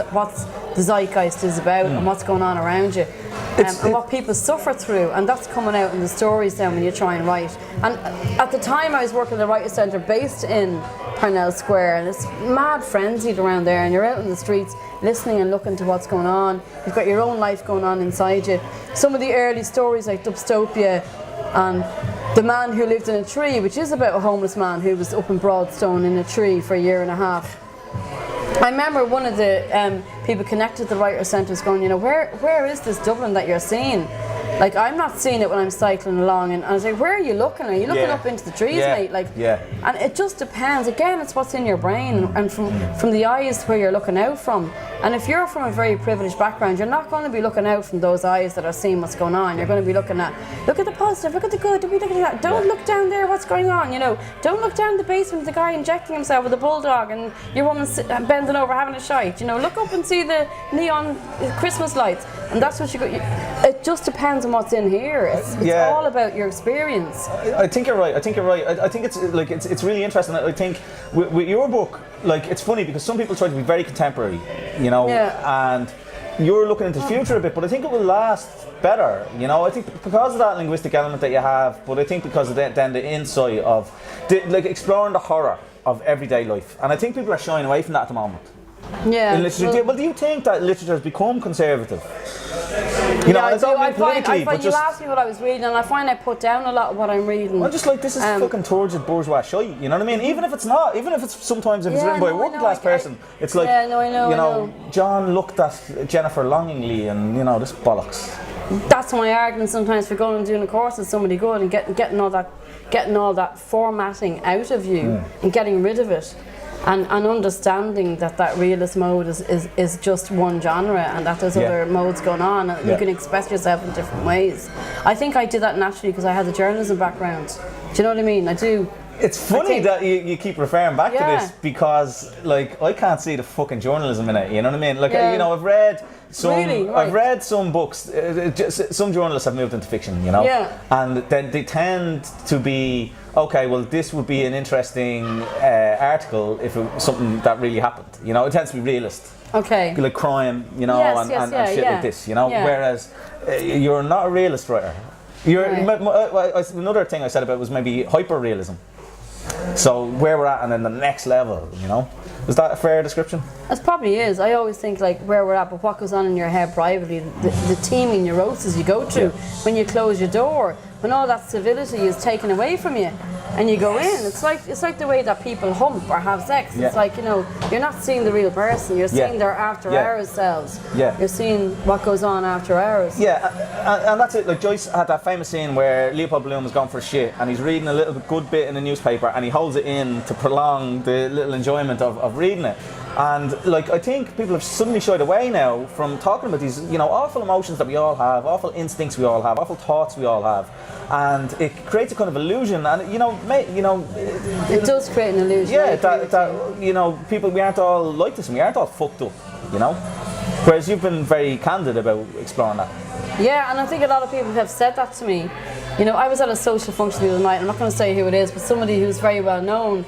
the zeitgeist is about and what's going on around you. And what people suffer through, and that's coming out in the stories then when you try and write. And at the time I was working at the Writers' Centre based in Parnell Square, and it's mad frenzied around there, and you're out in the streets listening and looking to what's going on. You've got your own life going on inside you. Some of the early stories like Dystopia and The Man Who Lived in a Tree, which is about a homeless man who was up in Broadstone in a tree for a year and a half. I remember one of the people connected to the Writers' Centre going, you know, where is this Dublin that you're seeing? Like, I'm not seeing it when I'm cycling along, and I was like, where are you looking? Are you looking up into the trees, mate? Like, and it just depends. Again, it's what's in your brain, and from the eyes where you're looking out from. And if you're from a very privileged background, you're not going to be looking out from those eyes that are seeing what's going on. You're going to be looking at, look at the positive, look at the good, look at that. Don't look down there, what's going on, you know. Don't look down the basement, the guy injecting himself with a bulldog and your woman bending over having a shite. You know, look up and see the neon Christmas lights. And that's what you got. It just depends on what's in here. It's all about your experience. I think you're right. I think it's really interesting. I think with your book, like, it's funny because some people try to be very contemporary, you know, and you're looking into the future a bit, but I think it will last better, you know. I think because of that linguistic element that you have, but I think because of then the insight of exploring the horror of everyday life, and I think people are shying away from that at the moment. Yeah. In literature. Well, do you think that literature has become conservative? You know, I find you asked me what I was reading, and I find I put down a lot of what I'm reading. I'm just like, this is fucking turgid bourgeois shite, you know what I mean? Even if it's not, even if it's sometimes if it's written by a working class person, it's like, I know. John looked at Jennifer longingly, and you know, this bollocks. That's my argument sometimes for going and doing a course with somebody good and getting all that formatting out of you and getting rid of it. And understanding that realist mode is just one genre, and that there's other modes going on, and you can express yourself in different ways. I think I did that naturally because I had a journalism background. Do you know what I mean? I do. It's funny that you keep referring back to this, because like, I can't see the fucking journalism in it, you know what I mean? Like, you know, I've read some books, some journalists have moved into fiction, you know, and then they tend to be, okay, well, this would be an interesting article if it was something that really happened, you know. It tends to be realist, like crime, you know, and shit like this, you know, whereas you're not a realist writer. Another thing I said about was maybe hyper-realism. So where we're at, and then the next level, you know. Is that a fair description? It probably is. I always think like where we're at, but what goes on in your head privately, the teeming neurosis you go through when you close your door, when all that civility is taken away from you, and you go in. It's like the way that people hump or have sex. It's like, you know, you're not seeing the real person. You're seeing their after hours selves. You're seeing what goes on after hours. And that's it. Like, Joyce had that famous scene where Leopold Bloom has gone for a shit, and he's reading a little good bit in the newspaper, and he holds it in to prolong the little enjoyment of reading it. And like, I think people have suddenly shied away now from talking about these, you know, awful emotions that we all have, awful instincts we all have, awful thoughts we all have, and it creates a kind of illusion. And you know, it does create an illusion. Yeah, that you know, people, we aren't all like this, and we aren't all fucked up, you know. Whereas you've been very candid about exploring that. Yeah, and I think a lot of people have said that to me. You know, I was at a social function the other night. I'm not going to say who it is, but somebody who's very well known,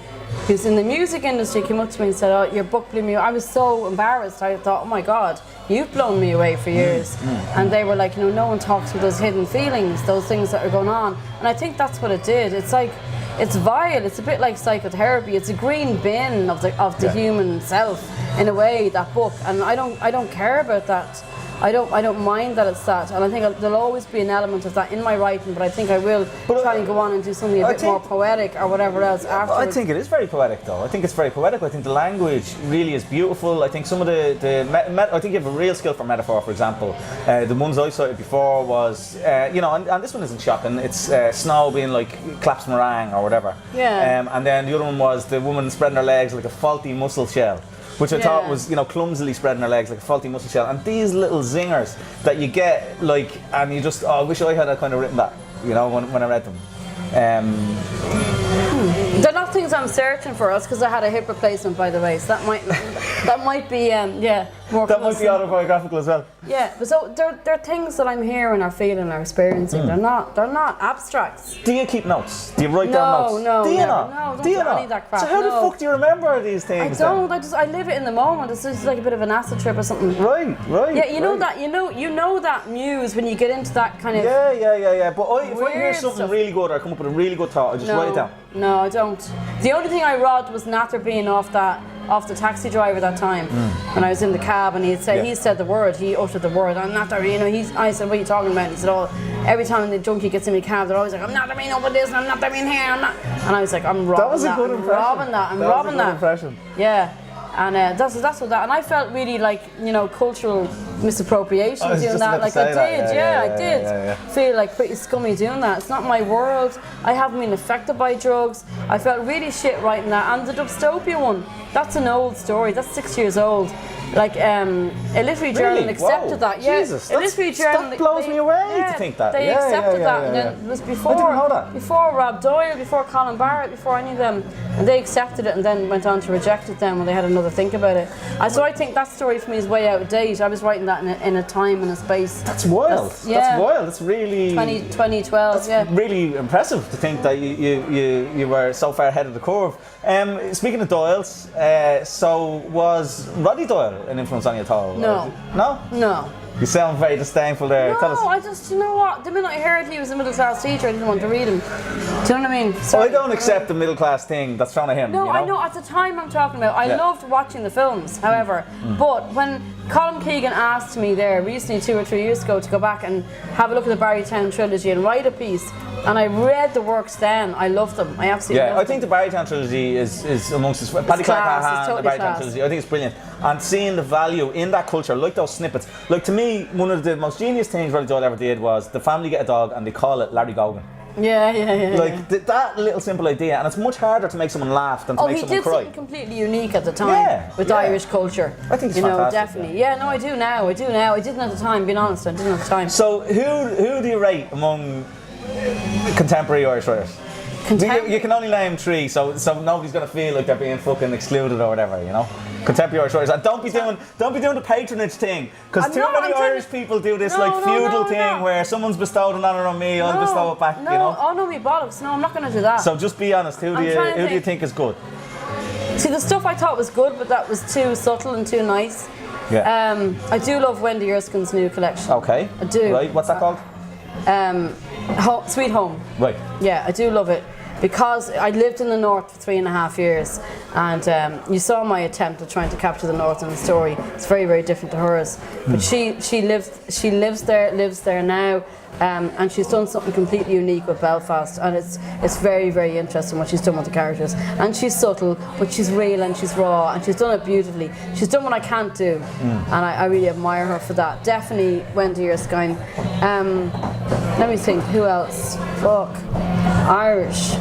who's in the music industry, came up to me and said, "Oh, your book blew me away." I was so embarrassed. I thought, "Oh my God, you've blown me away for years." And they were like, "You know, no one talks with those hidden feelings, those things that are going on." And I think that's what it did. It's like, it's vile. It's a bit like psychotherapy. It's a green bin of the human self in a way, that book. And I don't care about that. I don't mind that it's that, and I think there'll always be an element of that in my writing, but I think I will try and go on and do something a bit more poetic or whatever else afterwards. I think it is very poetic though. I think it's very poetic. I think the language really is beautiful. I think some of I think you have a real skill for metaphor, for example. The ones I cited before was, you know, and this one isn't shocking, it's snow being like claps meringue or whatever. And then the other one was the woman spreading her legs like a faulty mussel shell, which I thought was, you know, clumsily spreading her legs like a faulty mussel shell. And these little zingers that you get, like, and you just, I wish I had kind of written that, you know, when I read them. They're not things I'm searching for us, because I had a hip replacement, by the way, so that might be more. That might be autobiographical as well. Yeah, but so they're things that I'm hearing or feeling or experiencing. They're not abstracts. Do you keep notes? Do you write down notes? No. Do you not? No, do you not? I need that crap. So how the fuck do you remember these things? I don't. I live it in the moment. It's just like a bit of an acid trip or something. Right. Yeah, you know that. You know that muse when you get into that kind of. Yeah. But if I hear something stuff. really good or I come up with a really good thought, I just write it down. No, I don't. The only thing I wrote was Nather being off the taxi driver that time when I was in the cab, and he said the word, he uttered the word, I'm Nather, you know. I said, what are you talking about? He said, oh, every time the junkie gets in the cab, they're always like, I'm Nather being over this, and I'm Nather being here, I'm not. And I was like, I'm robbing that. That was a good impression. I'm robbing that. Impression. Yeah. And that's what that, and I felt really like, you know, cultural misappropriation doing that. Like I did, I did feel like pretty scummy doing that. It's not my world. I haven't been affected by drugs. I felt really shit writing that. And the Dystopia one, that's an old story. That's 6 years old. Like a literary journal accepted that. Yeah, Jesus, a literary journal. That blows me away to think that. They accepted that, and then it was before Rob Doyle, before Colin Barrett, before any of them, and they accepted it and then went on to reject it then when they had another think about it. And so I think that story for me is way out of date. I was writing that in a time and a space. That's wild. That's wild. That's really 2012. That's really impressive to think that you were so far ahead of the curve. Speaking of Doyles, so was Roddy Doyle an influence on you at all? No. No? You sound very disdainful there. No, I just, you know what? The minute I heard he was a middle class teacher, I didn't want to read him. Do you know what I mean? So I don't accept the middle class thing that's thrown at him. No, you know? I know. At the time I'm talking about, I loved watching the films, however. But when Colin Keegan asked me there recently, 2 or 3 years ago, to go back and have a look at the Barrytown trilogy and write a piece, and I read the works then, I loved them. I absolutely loved them. I think the Barrytown trilogy is amongst the Paddy Clark totally the Barrytown trilogy. I think it's brilliant. And seeing the value in that culture, like those snippets. Like to me, one of the most genius things Roddy Doyle ever did was the family get a dog and they call it Larry Gogan. Yeah. Like that little simple idea, and it's much harder to make someone laugh than to make someone cry. He did something completely unique at the time with Irish culture. I think it's fantastic. Definitely. Yeah, no, I do now. I didn't at the time, being honest, I didn't at the time. So who do you rate among contemporary Irish writers? You can only name 3, so nobody's gonna feel like they're being fucking excluded or whatever, you know. Contemporary Irish writers, and don't be doing the patronage thing, because too many Irish people do this feudal thing where someone's bestowed an honour on me, I'll bestow it back. You know. Oh no, me bollocks. No, I'm not gonna do that. So just be honest. Who do you think is good? See, the stuff I thought was good, but that was too subtle and too nice. Yeah. I do love Wendy Erskine's new collection. Okay. I do. Right. What's that called? Sweet Home. Right. Yeah, I do love it. Because I lived in the North for 3.5 years, and you saw my attempt at trying to capture the North in the story. It's very, very different to hers. But she lives there now, and she's done something completely unique with Belfast, and it's very, very interesting what she's done with the characters. And she's subtle, but she's real and she's raw, and she's done it beautifully. She's done what I can't do, and I really admire her for that. Definitely Wendy Erskine. Let me think, who else? Fuck. Irish.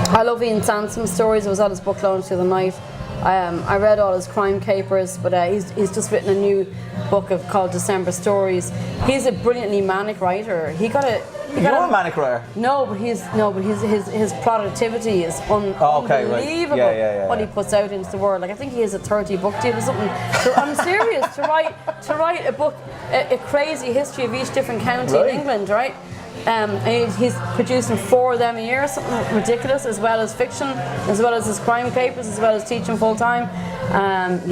I love Ian Sansom's stories. I was at his book launch the other night. I read all his crime capers, but he's just written a new book called December Stories. He's a brilliantly manic writer. You're a manic writer? No, but his productivity is unbelievable. Yeah. What he puts out into the world. Like I think he has a 30-book deal or something. So I'm serious, to write a book, a crazy history of each different county in England, right? He's producing 4 of them a year, something ridiculous, as well as fiction, as well as his crime papers, as well as teaching full time. And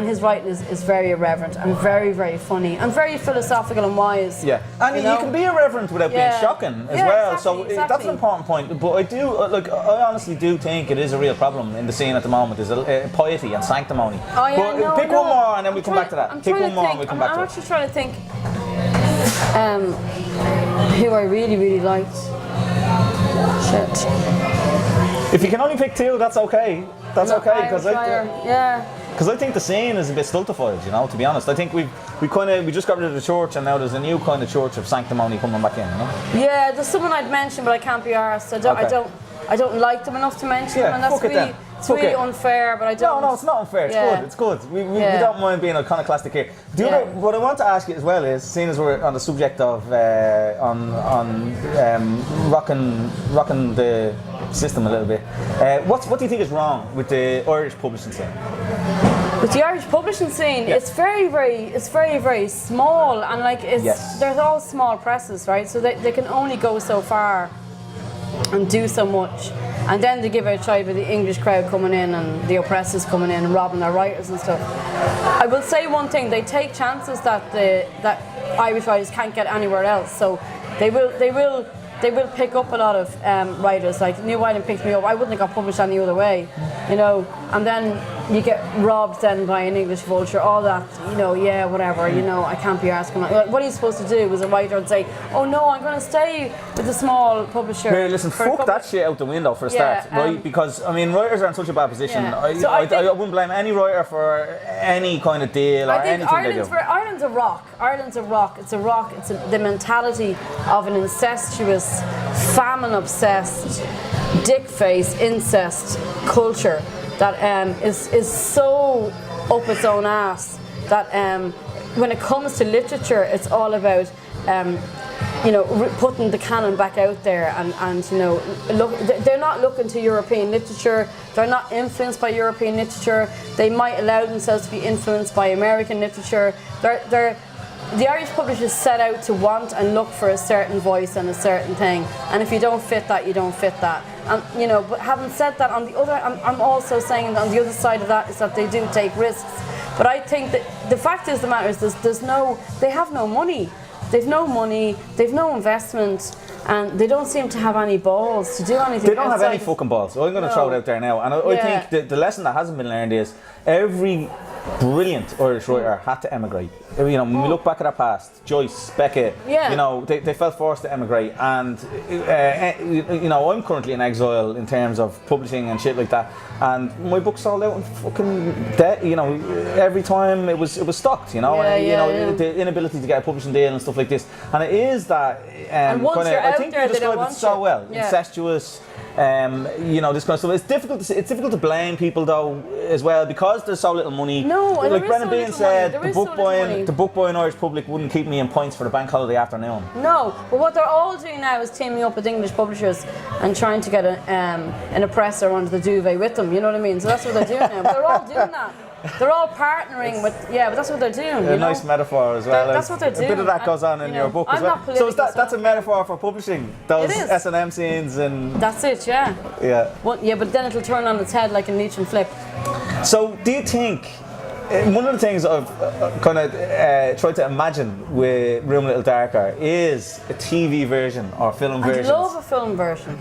his writing is very irreverent and very, very funny and very philosophical and wise. Yeah, and you can be irreverent without being shocking as well. Exactly. That's an important point. But I honestly do think it is a real problem in the scene at the moment. Is piety and sanctimony. Pick one more and then we come back to that. Pick one more and we come back to it. I'm actually trying to think. Who I really, really liked. Shit. If you can only pick 2, that's okay. That's okay, because I think the scene is a bit stultified, you know, to be honest. I think we just got rid of the church, and now there's a new kind of church of sanctimony coming back in, you know? Yeah, there's someone I'd mention, but I can't be arsed. I don't like them enough to mention them, and that's really unfair, but I don't. No, it's not unfair. It's good. We don't mind being iconoclastic here. What I want to ask you as well is, seeing as we're on the subject of rocking the system a little bit, what do you think is wrong with the Irish publishing scene? With the Irish publishing scene, it's very, very small, and there's all small presses, right? So they can only go so far and do so much, and then they give out a try with the English crowd coming in and the oppressors coming in and robbing their writers and stuff. I will say one thing: they take chances that Irish writers can't get anywhere else, so they will pick up a lot of writers. Like New Ireland picked me up. I wouldn't have got published any other way, you know. And then you get robbed then by an English vulture, all that, yeah, whatever, I can't be asking. Like, what are you supposed to do as a writer and say, oh no, I'm going to stay with a small publisher? Mary, listen, fuck that shit out the window for a start, right? Because, I mean, writers are in such a bad position. Yeah. I wouldn't blame any writer for any kind of deal or anything they do. Ireland's a rock. Ireland's a rock. It's a rock. It's the mentality of an incestuous, famine-obsessed, dick-face, incest culture that is so up its own ass that when it comes to literature, it's all about putting the canon back out there and they're not looking to European literature. They're not influenced by European literature. They might allow themselves to be influenced by American literature. The Irish publishers set out to want and look for a certain voice and a certain thing, and if you don't fit that, you don't fit that. And but having said that, on the other, I'm also saying that on the other side of that is that they do take risks. But I think that the fact is, the matter is, they have no money. They've no money. They've no investment. And they don't seem to have any balls to do anything. They don't have any fucking balls. So I'm going to throw it out there now. And I think the lesson that hasn't been learned is every brilliant Irish writer had to emigrate. When we look back at our past, Joyce, Beckett, they felt forced to emigrate. And I'm currently in exile in terms of publishing and shit like that. And my book sold out in fucking debt. Every time it was stocked. The inability to get a publishing deal and stuff like this. And it is that and once you're I out think there, you described it so well. Yeah. Incestuous. This kind of stuff. It's difficult to blame people though as well because there's so little money. No, like Brennan so Bean said, the book buying Irish public wouldn't keep me in points for the bank holiday afternoon. No, but what they're all doing now is teaming up with English publishers and trying to get an oppressor under the duvet with them. You know what I mean? So that's what they're doing now. But they're all doing that. They're all partnering with, but that's what they're doing. A nice metaphor as well. That's what they're doing. A bit of that goes on in your book as well. So that's a metaphor for publishing, those S&M scenes and... That's it, yeah. Yeah. Well, yeah, but then it'll turn on its head like a Leech and Flip. So do you think... One of the things I've kind of tried to imagine with Room a Little Darker is a TV version or film version. I'd love a film version.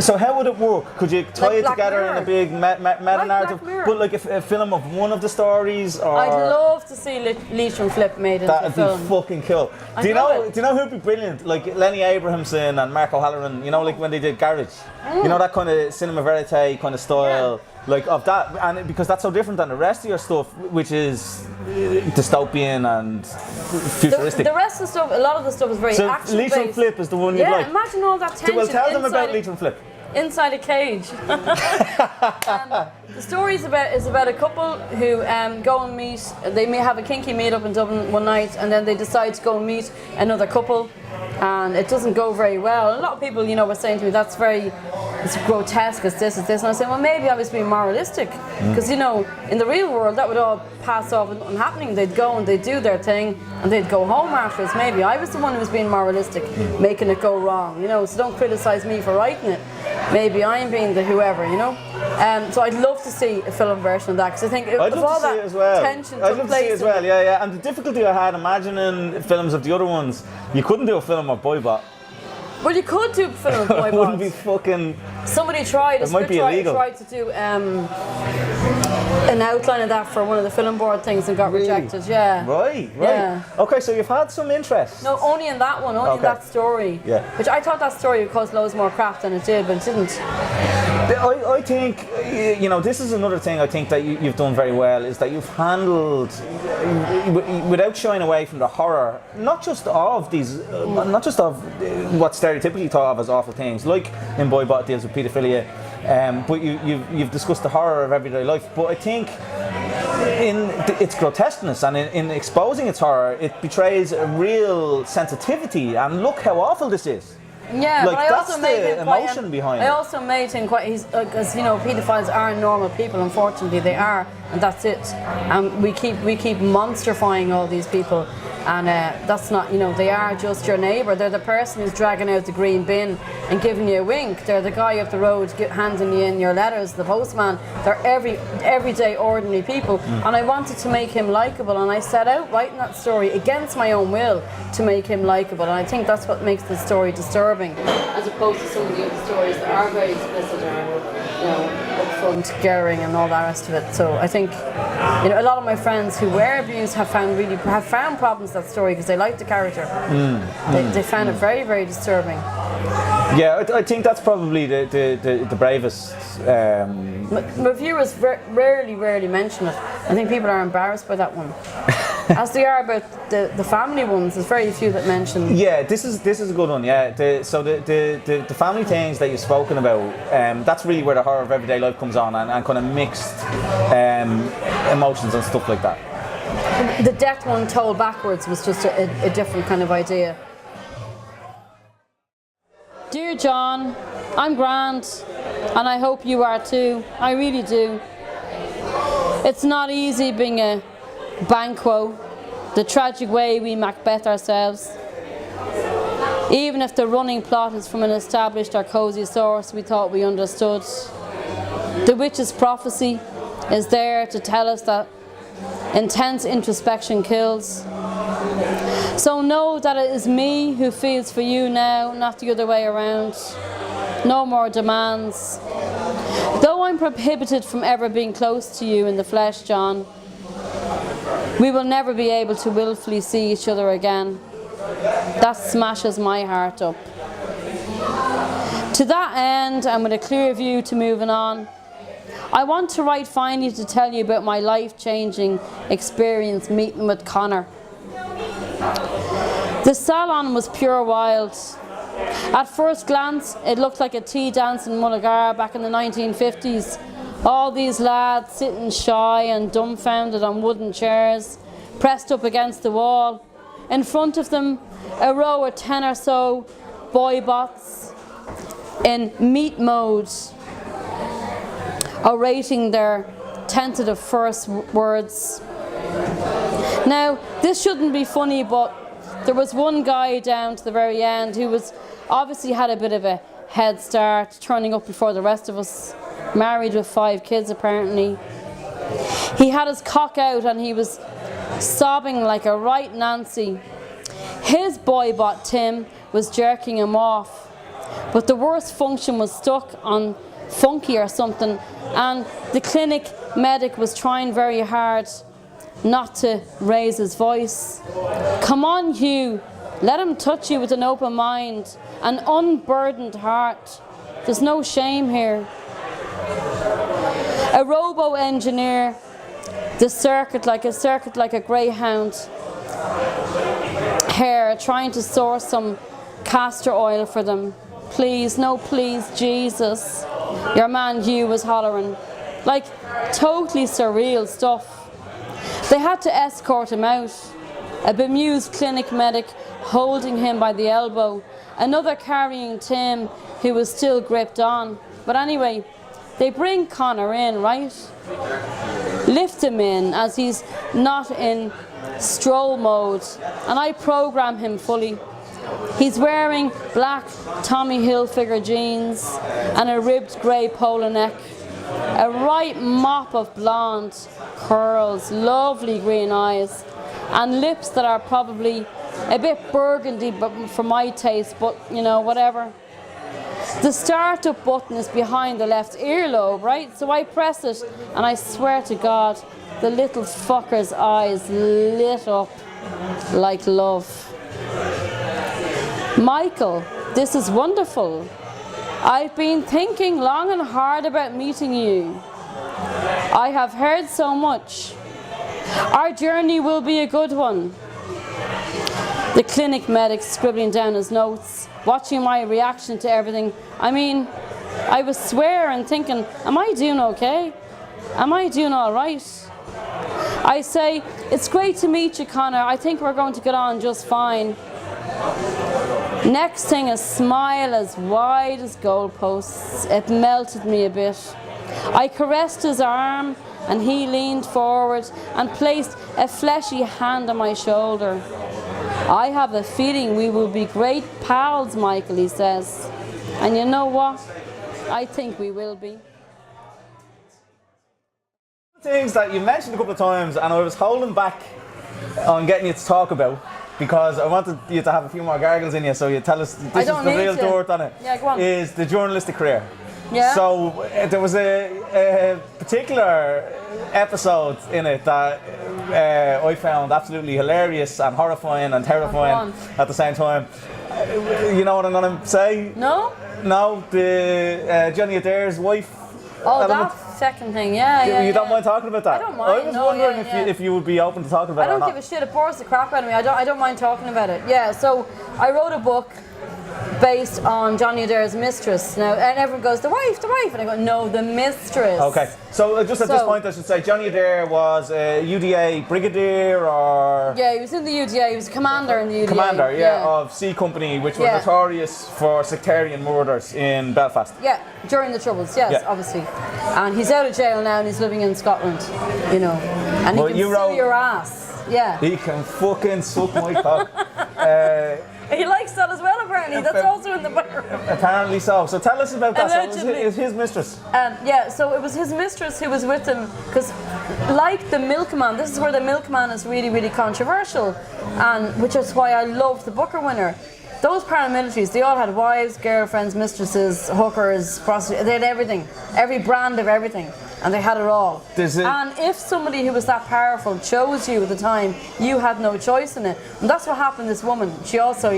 So how would it work? Could you tie it together in a big meta-narrative? But like a film of one of the stories? Or I'd love to see Leech and Flip made into a film. That'd be fucking cool. Do you know who'd be brilliant? Like Lenny Abrahamson and Mark O'Halloran, like when they did Garage. That kind of cinema verite kind of style. Yeah. Like of that, and because that's so different than the rest of your stuff, which is dystopian and futuristic. The rest of the stuff, a lot of the stuff is very action-based. Leech and Flip is the one you'd like. Yeah, imagine all that tension. Well, tell them about Leech and Flip. Inside a cage. The story is about a couple who go and meet. They may have a kinky meet up in Dublin one night, and then they decide to go and meet another couple, and it doesn't go very well. A lot of people, were saying to me, it's grotesque, it's this, and I said, well, maybe I was being moralistic, because in the real world that would all pass off and happening. They'd go and they'd do their thing, and they'd go home afterwards. Maybe I was the one who was being moralistic, making it go wrong. So don't criticize me for writing it. Maybe I'm being the whoever, So I'd love to see a film version of that, because I think if all that tension took place. Yeah. And the difficulty I had imagining films of the other ones, you couldn't do a film of Boybot. Well, you could do a film of Boybot. It wouldn't be fucking... Somebody tried. It might be illegal. Tried to do an outline of that for one of the film board things and got rejected. Yeah. Right. Yeah. Okay, so you've had some interest. No, only in that one, in that story. Yeah. Which I thought that story would cause loads more crap than it did, but it didn't. I think, this is another thing I think that you've done very well, is that you've handled, without shying away from the horror, not just of what's stereotypically thought of as awful things, like in Boybot deals with paedophilia, but you've discussed the horror of everyday life. But I think in its grotesqueness and in exposing its horror, it betrays a real sensitivity, and look how awful this is. Yeah, like, but I also made the emotion behind it. I also made him quite, because paedophiles are normal people. Unfortunately, they are, and that's it. And we keep monsterfying all these people. And that's not, they are just your neighbour. They're the person who's dragging out the green bin and giving you a wink. They're the guy up the road handing you in your letters, the postman. They're everyday ordinary people. And I wanted to make him likeable, and I set out writing that story against my own will to make him likeable. And I think that's what makes the story disturbing, as opposed to some of the other stories that are very explicit or upfront, caring, and all that rest of it. So I think a lot of my friends who were abused have found problems with that story because they like the character. They found it very, very disturbing. Yeah, I think that's probably the bravest. Reviewers rarely mention it. I think people are embarrassed by that one. As they are about the family ones, there's very few that mention. Yeah, this is a good one. Yeah, the family things that you've spoken about, that's really where the horror of everyday life comes on, and kind of mixed emotions and stuff like that. The death one told backwards was just a different kind of idea. Dear John, I'm grand, and I hope you are too. I really do. It's not easy being a Banquo, the tragic way we Macbeth ourselves. Even if the running plot is from an established or cosy source we thought we understood. The witch's prophecy is there to tell us that intense introspection kills. So know that it is me who feels for you now, not the other way around. No more demands. Though I'm prohibited from ever being close to you in the flesh, John, we will never be able to willfully see each other again. That smashes my heart up. To that end, and with a clear view to moving on, I want to write finally to tell you about my life-changing experience meeting with Connor. The salon was pure wild. At first glance, it looked like a tea dance in Mullingar back in the 1950s. All these lads sitting shy and dumbfounded on wooden chairs, pressed up against the wall. In front of them, a row of 10 or so boy bots in meat mode, orating their tentative first words. Now, this shouldn't be funny, but there was one guy down to the very end who was obviously had a bit of a head start, turning up before the rest of us, married with 5 kids apparently. He had his cock out and he was sobbing like a right Nancy. His boy bot Tim was jerking him off, but the worst function was stuck on funky or something, and the clinic medic was trying very hard not to raise his voice. Come on, Hugh, let him touch you with an open mind, an unburdened heart. There's no shame here. A robo-engineer, the circuit like a greyhound hare, trying to source some castor oil for them. Please, no please, Jesus. Your man Hugh was hollering. Like, totally surreal stuff. They had to escort him out. A bemused clinic medic holding him by the elbow. Another carrying Tim, who was still gripped on. But anyway, they bring Connor in, right? Lift him in as he's not in stroll mode, and I program him fully. He's wearing black Tommy Hilfiger jeans and a ribbed grey polo neck, a right mop of blonde curls, lovely green eyes, and lips that are probably a bit burgundy but for my taste, but whatever. The startup button is behind the left earlobe, right? So I press it, and I swear to God, the little fucker's eyes lit up like love. Michael, this is wonderful. I've been thinking long and hard about meeting you. I have heard so much. Our journey will be a good one. The clinic medic scribbling down his notes, watching my reaction to everything. I mean, I was swearing, thinking, am I doing okay? Am I doing all right? I say, it's great to meet you, Connor. I think we're going to get on just fine. Next thing, a smile as wide as goalposts. It melted me a bit. I caressed his arm, and he leaned forward and placed a fleshy hand on my shoulder. I have a feeling we will be great pals, Michael, he says. And you know what? I think we will be. Things that you mentioned a couple of times, and I was holding back on getting you to talk about because I wanted you to have a few more gargles in you, so you tell us this is the real dirt on it. Yeah, go on. Is the journalistic career. Yeah. So there was a particular episode in it that I found absolutely hilarious and horrifying and terrifying at the same time. You know what I'm going to say? No? No, the Johnny Adair's wife. Oh, element. that second thing, yeah. You don't mind talking about that? I don't mind. I was wondering if you would be open to talking about it. I don't give a shit. It bores the crap out of me. I don't mind talking about it. Yeah. So I wrote a book based on Johnny Adair's mistress. Now, and everyone goes, the wife, and I go, no, the mistress. Okay. So just at this point, I should say Johnny Adair was a UDA brigadier, or yeah, he was in the UDA. He was a commander in the UDA. Commander, of C Company, which were notorious for sectarian murders in Belfast. Yeah, during the Troubles. Yes, obviously. And he's out of jail now, and he's living in Scotland. You know, and he can sue your ass. Yeah. He can fucking suck my cock. He likes that as well, apparently. That's also in the book. Apparently so. So tell us about that. Allegedly. So it was his mistress. So it was his mistress who was with him, because like the milkman, this is where the milkman is really, really controversial, and which is why I love the Booker winner. Those paramilitaries, they all had wives, girlfriends, mistresses, hookers, prostitutes, they had everything, every brand of everything, and they had it all. And if somebody who was that powerful chose you at the time, you had no choice in it. And that's what happened to this woman. She also,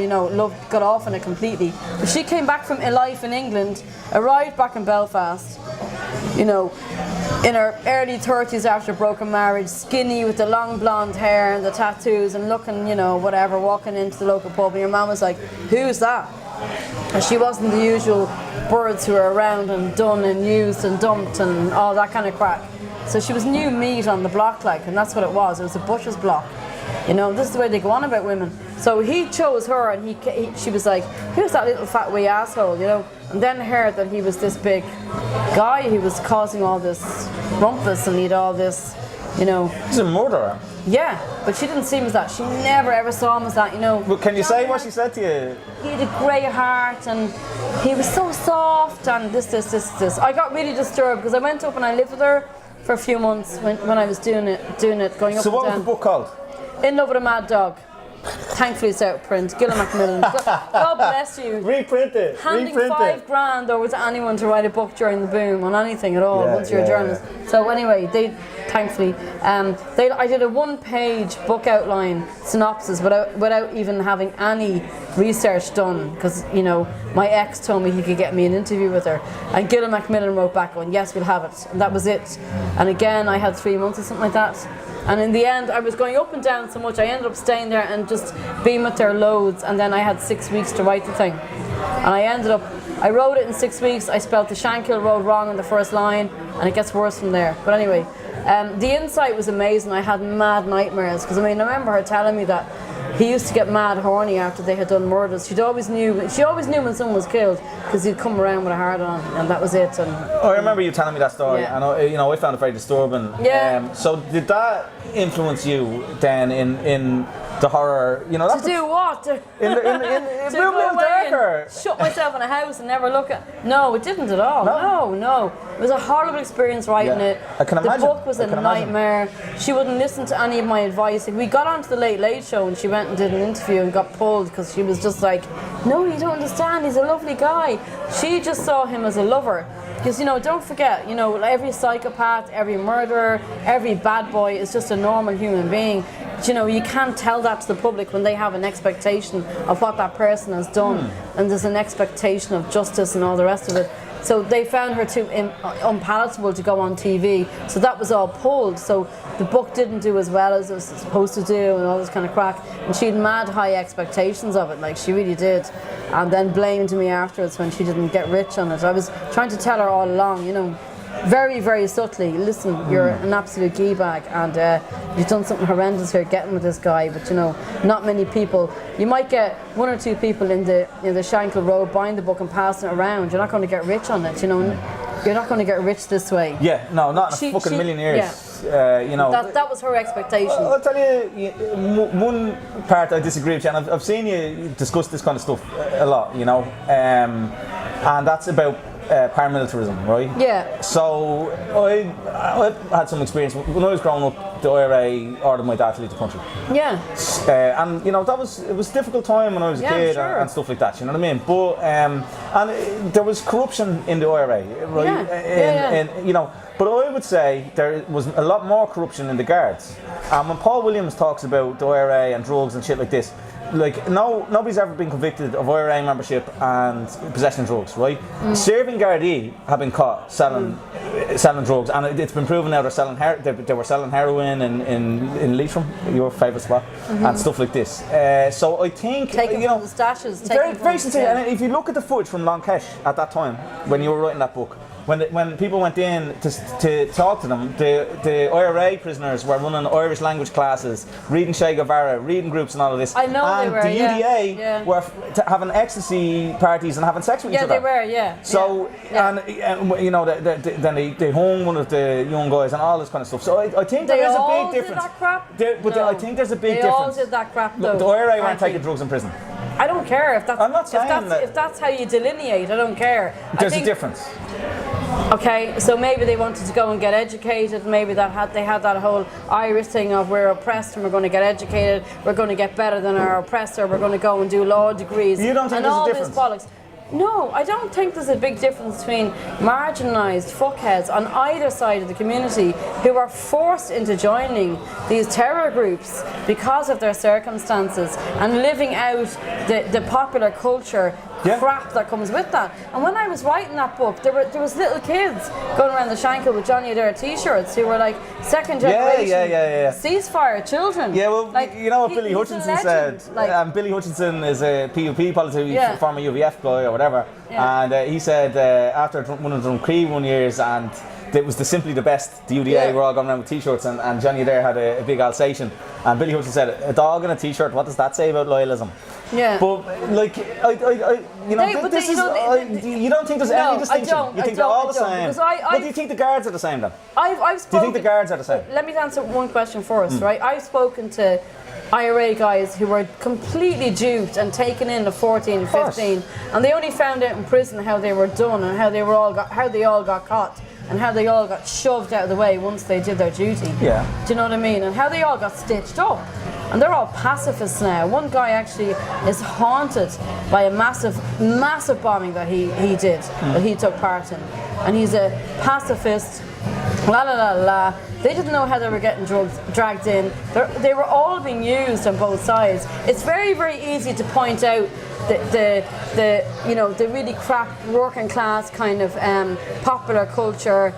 got off in it completely. But she came back from a life in England, arrived back in Belfast, in her early 30s after a broken marriage, skinny with the long blonde hair and the tattoos and looking, whatever, walking into the local pub, and your mum was like, who's that? And she wasn't the usual birds who were around and done and used and dumped and all that kind of crack. So she was new meat on the block, and that's what it was. It was a butcher's block. This is the way they go on about women. So he chose her, and she was like, who's that little fat wee asshole, And then heard that he was this big guy who was causing all this rumpus and he'd all this, He's a murderer. Yeah, but she didn't see him as that. She never ever saw him as that, But can you say what she said to you? He had a grey heart and he was so soft and this. I got really disturbed because I went up and I lived with her for a few months when I was doing it, going up and down. So what was the book called? In Love with a Mad Dog. Thankfully it's out of print. Gillian Macmillan. God bless you. Reprint it. Handing $5,000 over to anyone to write a book during the boom on anything at all once you're a journalist. Yeah. So anyway, thankfully, I did a one-page book outline synopsis without even having any research done, because my ex told me he could get me an interview with her, and Gillian Macmillan wrote back going, yes, we'll have it, and that was it. And again, I had 3 months or something like that. And in the end, I was going up and down so much, I ended up staying there and just being with her loads, and then I had 6 weeks to write the thing. And I wrote it in 6 weeks, I spelled the Shankill Road wrong in the first line, and it gets worse from there. But anyway, the insight was amazing. I had mad nightmares, because I remember her telling me that he used to get mad horny after they had done murders. She always knew when someone was killed, because he'd come around with a hard on, and that was it. And I remember you telling me that story, and I found it very disturbing. Yeah. So did that influence you then in the horror? To do what? To go away and shut myself in a house and never look at. No, it didn't at all. No. It was a horrible experience writing it. I can imagine. The book was a nightmare. She wouldn't listen to any of my advice. We got onto the Late Late Show and she went and did an interview and got pulled because she was just like, no, you don't understand. He's a lovely guy. She just saw him as a lover. Because, don't forget, every psychopath, every murderer, every bad boy is just a normal human being. But, you can't tell that to the public when they have an expectation of what that person has done. And there's an expectation of justice and all the rest of it. So they found her too unpalatable to go on TV. So that was all pulled. So the book didn't do as well as it was supposed to do and all this kind of crack. And she had mad high expectations of it, she really did. And then blamed me afterwards when she didn't get rich on it. I was trying to tell her all along, very, very subtly, listen, you're an absolute geebag and you've done something horrendous here getting with this guy, but not many people. You might get 1 or 2 people in the Shankill Road buying the book and passing it around. You're not going to get rich on it, You're not going to get rich this way. Yeah, no, not in a fucking million years. Yeah. you know. That was her expectation. I'll tell you, one part I disagree with you, and I've seen you discuss this kind of stuff a lot, you know, and that's about paramilitarism, right? Yeah. So I had some experience when I was growing up. The IRA ordered my dad to leave the country. Yeah. And you know it was a difficult time when I was a kid sure. and stuff like that. You know what I mean? But there was corruption in the IRA, right? And you know. But I would say there was a lot more corruption in the guards. And when Paul Williams talks about the IRA and drugs and shit like this, like nobody's ever been convicted of IRA membership and possession of drugs, right? Serving Gardaí have been caught selling drugs, and it's been proven now they were selling heroin in Leitrim, your favourite spot, and stuff like this. So I think taking you know from the stashes, very sincere. And if you look at the footage from Long at that time when you were writing that book. When people went in to talk to them, the IRA prisoners were running Irish language classes, reading Che Guevara, reading groups and all of this. I know and they were, the UDA were having ecstasy parties and having sex with each other. Yeah, they were, yeah. So, and you know, then they hung one of the young guys and all this kind of stuff. So I think there is a big difference. Did that crap? I think there's a big difference. They all did that crap though. The IRA weren't taking drugs in prison. I don't care if that's, I'm not saying if that's how you delineate, I don't care. There's a difference. Okay, so maybe they wanted to go and get educated. Maybe they had that whole Irish thing of we're oppressed and we're going to get educated. We're going to get better than our oppressor. We're going to go and do law degrees. You don't think and there's all a difference? This bollocks. No, I don't think there's a big difference between marginalised fuckheads on either side of the community who are forced into joining these terror groups because of their circumstances and living out the popular culture crap that comes with that. And when I was writing that book, there was little kids going around the Shankill with Johnny Adair t-shirts who were like second generation ceasefire children. Yeah, well, like, you know what Billy Hutchinson said? Billy Hutchinson is a PUP politician, former UVF guy or whatever, and he said after one of the Cree 1 years, and it was simply the best. The UDA were all going around with t-shirts, and Johnny Adair had a big Alsatian, and Billy Hutchinson said, "A dog in a t-shirt. What does that say about loyalism?" Yeah. But like, you don't think there's any distinction? You think they're all the same? But do you think the guards are the same then? Do you think the guards are the same? Let me answer one question first, right? I've spoken to IRA guys who were completely duped and taken in at 14, 15, and they only found out in prison how they were done and how they all got caught. And how they all got shoved out of the way once they did their duty. Yeah. Do you know what I mean? And how they all got stitched up. And they're all pacifists now. One guy actually is haunted by a massive bombing that he did, that he took part in. And he's a pacifist, la la la la. They didn't know how they were getting dragged in. They were all being used on both sides. It's very, very easy to point out the really crap working class kind of popular culture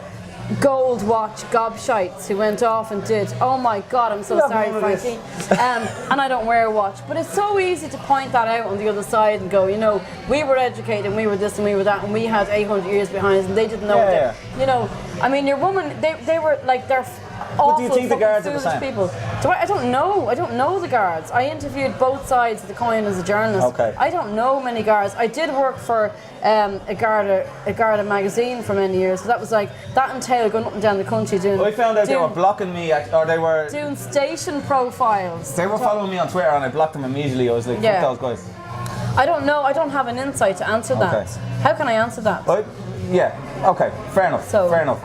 gold watch gobshites who went off and did, oh my god, I'm so sorry Frankie, and I don't wear a watch. But it's so easy to point that out on the other side and go, you know, we were educated and we were this and we were that and we had 800 years behind us and they didn't know you know, I mean your woman, they were like, they're awful, but do you think the guards are the same? People. I don't know the guards. I interviewed both sides of the coin as a journalist. Okay. I don't know many guards. I did work for a Garda magazine for many years. So that was like that entailed going up and down the country doing. I found out they were blocking me, or they were doing station profiles. They were following me on Twitter, and I blocked them immediately. I was like, fuck those guys. I don't know. I don't have an insight to answer that. How can I answer that? Okay. Fair enough. Fair enough.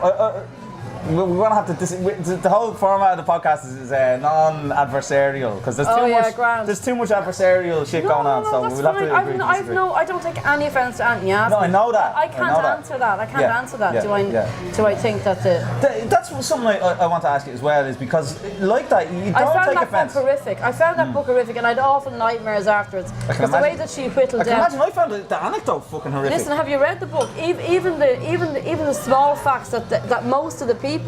We're going to have to. The whole format of the podcast is non-adversarial because there's too much. There's too much adversarial shit going on. So we'll have to agree to disagree. I don't take any offence to anything you ask. No, I know that. I can't answer that. I can't answer that. Do I think that that's something I want to ask you as well, is because like that you don't take offence. I found that book horrific, and I had awful nightmares afterwards because the way that she whittled down. I can imagine. I found the anecdote fucking horrific. Listen, have you read the book? Even the small facts that most of the people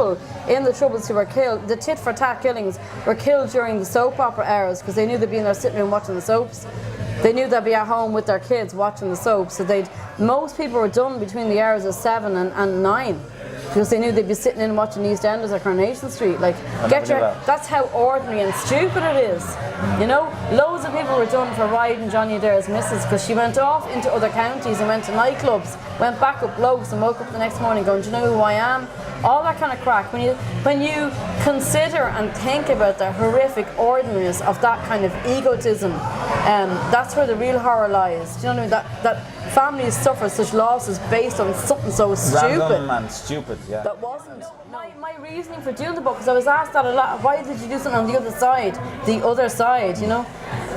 in the Troubles who were killed, the tit-for-tat killings, were killed during the soap opera hours because they knew they'd be in their sitting room watching the soaps. They knew they'd be at home with their kids watching the soaps. So most people were done between the hours of 7 and 9 because they knew they'd be sitting in watching EastEnders or Coronation Street. Like, that's how ordinary and stupid it is. You know, loads of people were done for riding Johnny Adair's missus because she went off into other counties and went to nightclubs, went back up blokes and woke up the next morning going, do you know who I am? all that kind of crack. When you consider and think about the horrific ordinariness of that kind of egotism, that's where the real horror lies. Do you know what I mean? That families suffer such losses based on something so stupid. Random and stupid, yeah. That wasn't. My reasoning for doing the book, because I was asked that a lot, why did you do something on the other side? The other side, you know?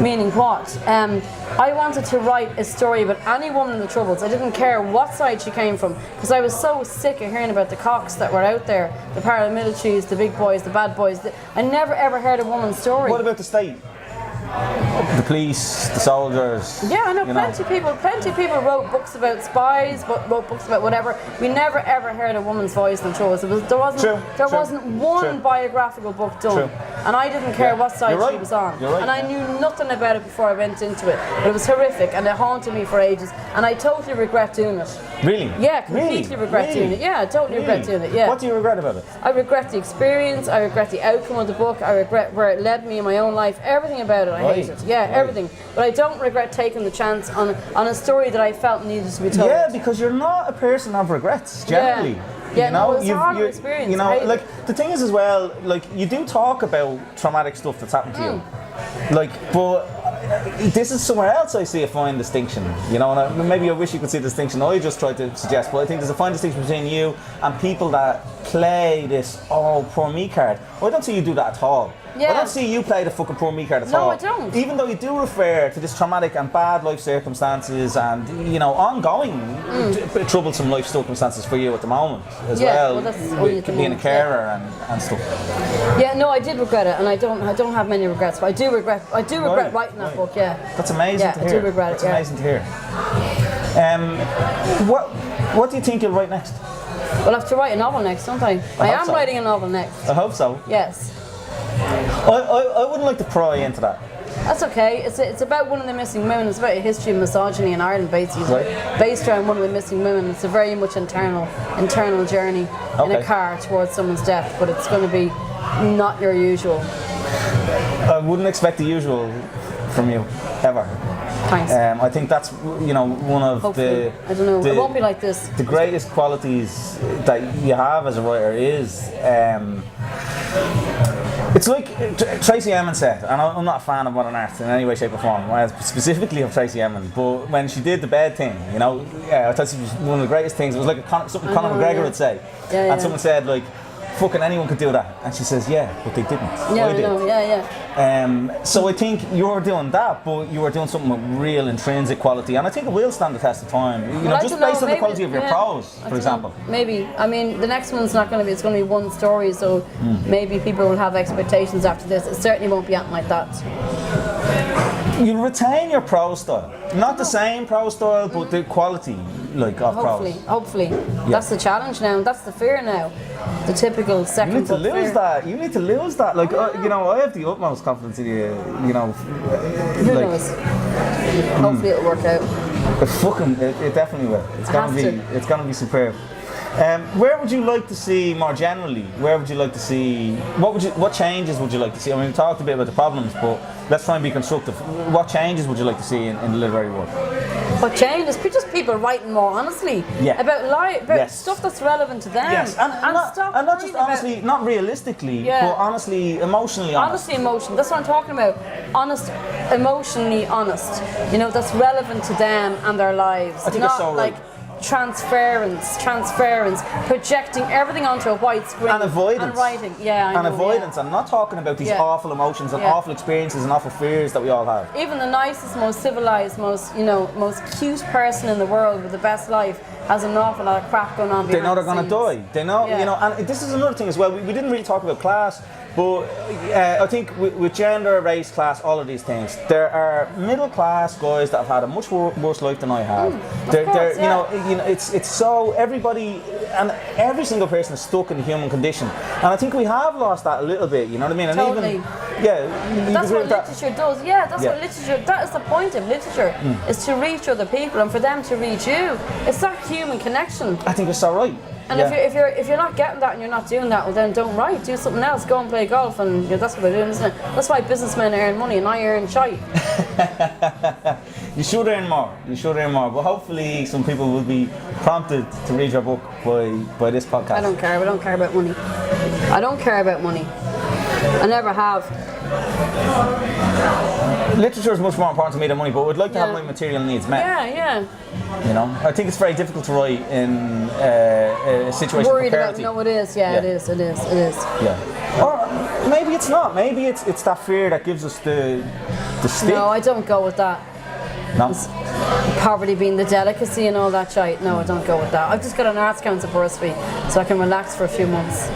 Meaning what? I wanted to write a story about any woman in the Troubles. I didn't care what side she came from, because I was so sick of hearing about the cocks that were out there, the paramilitaries, the big boys, the bad boys. I never ever heard a woman's story. What about the state? The police, the soldiers. Yeah, I know plenty of people wrote books about spies, wrote books about whatever. We never ever heard a woman's voice in the Troubles. There wasn't one biographical book done. And I didn't care what side she was on. And I knew nothing about it before I went into it. But it was horrific and it haunted me for ages. And I totally regret doing it. Really? Yeah, completely regret doing it. Yeah, I totally regret doing it, yeah. What do you regret about it? I regret the experience, I regret the outcome of the book, I regret where it led me in my own life, everything about it. I hate it. Yeah, everything. But I don't regret taking the chance on a story that I felt needed to be told. Yeah, because you're not a person of regrets, generally. Yeah, no, it's a hard experience. You know, like, the thing is as well, like, you do talk about traumatic stuff that's happened to you. Like, but this is somewhere else I see a fine distinction, you know, and maybe I wish you could see the distinction I just tried to suggest, but I think there's a fine distinction between you and people that play this, oh, poor me card. I don't see you do that at all. Yeah. I don't see you play the fucking poor me card at all. No, I don't. Even though you do refer to this traumatic and bad life circumstances and, you know, ongoing troublesome life circumstances for you at the moment as well with being a carer and stuff. Yeah, no, I did regret it, and I don't have many regrets, but I do regret writing that book. Yeah. That's amazing to hear. I do regret it. That's amazing to hear. What do you think you'll write next? Well, I have to write a novel next, don't I? I am writing a novel next. I hope so. Yes. I wouldn't like to pry into that. That's okay. It's about one of the missing women. It's about a history of misogyny in Ireland, basically. Based around one of the missing women. It's a very much internal journey in a car towards someone's death, but it's going to be not your usual. I wouldn't expect the usual from you, ever. Thanks. I think that's, you know, one of Hopefully. I don't know. It won't be like this. The greatest qualities that you have as a writer is. It's like Tracy Emin said, and I'm not a fan of modern art in any way, shape or form, specifically of Tracy Emin, but when she did the bed thing, you know, I thought it was one of the greatest things. It was like something Conor McGregor would say. And someone said, like, fucking anyone could do that. And she says, yeah, but they didn't. Yeah, I know, yeah. So I think you're doing that, but you are doing something with real intrinsic quality, and I think it will stand the test of time. You know, just based on the quality of your prose, for example. Maybe. I mean, the next one's not going to be, it's going to be one story, so maybe people will have expectations after this. It certainly won't be anything like that. You'll retain your prose style. Not the same prose style, but the quality, like, of prose. Hopefully. Yeah. That's the challenge now, that's the fear now. The typical second book fear. You need to lose that. Like, you know, I have the utmost confidence in you, you know. Who knows? Hopefully it'll work out. It definitely will. It's gonna be superb. Where would you like to see, more generally, what changes would you like to see? I mean, we talked a bit about the problems, but let's try and be constructive. What changes would you like to see in the literary world? What changes? Just people writing more honestly about stuff that's relevant to them. Yes, and not just honestly, not realistically, but honestly, emotionally honest. Honestly, emotion. That's what I'm talking about. Honest, emotionally honest. You know, that's relevant to them and their lives. I think not so like transference, projecting everything onto a white screen and avoidance and writing. Avoidance. I'm not talking about these awful emotions and awful experiences and awful fears that we all have. Even the nicest, most civilized, most cute person in the world with the best life has an awful lot of crap going on. They know they're going to die. They know, you know, and this is another thing as well. We didn't really talk about class, but I think with gender, race, class, all of these things, there are middle class guys that have had a much worse life than I have. You know, it's so everybody and every single person is stuck in the human condition, and I think we have lost that a little bit. You know what I mean? And totally. That's what literature does. Yeah, that's what literature. That is the point of literature: is to reach other people and for them to reach you. It's that human connection. I think it's so right. And if you're not getting that and you're not doing that, well then don't write. Do something else. Go and play golf, and that's what we're doing, isn't it? That's why businessmen earn money and I earn shite. You should earn more. You should earn more. But hopefully, some people will be prompted to read your book by this podcast. I don't care. I don't care about money. I don't care about money. I never have. Literature is much more important to me than money, but I would like to have my material needs met. Yeah. You know, I think it's very difficult to write in a situation of precarity. No, it is. Yeah, it is. Yeah. Or maybe it's not. Maybe it's that fear that gives us the stick. No, I don't go with that. No. Poverty being the delicacy and all that shite. No, I don't go with that. I've just got an arts council bursary, so I can relax for a few months.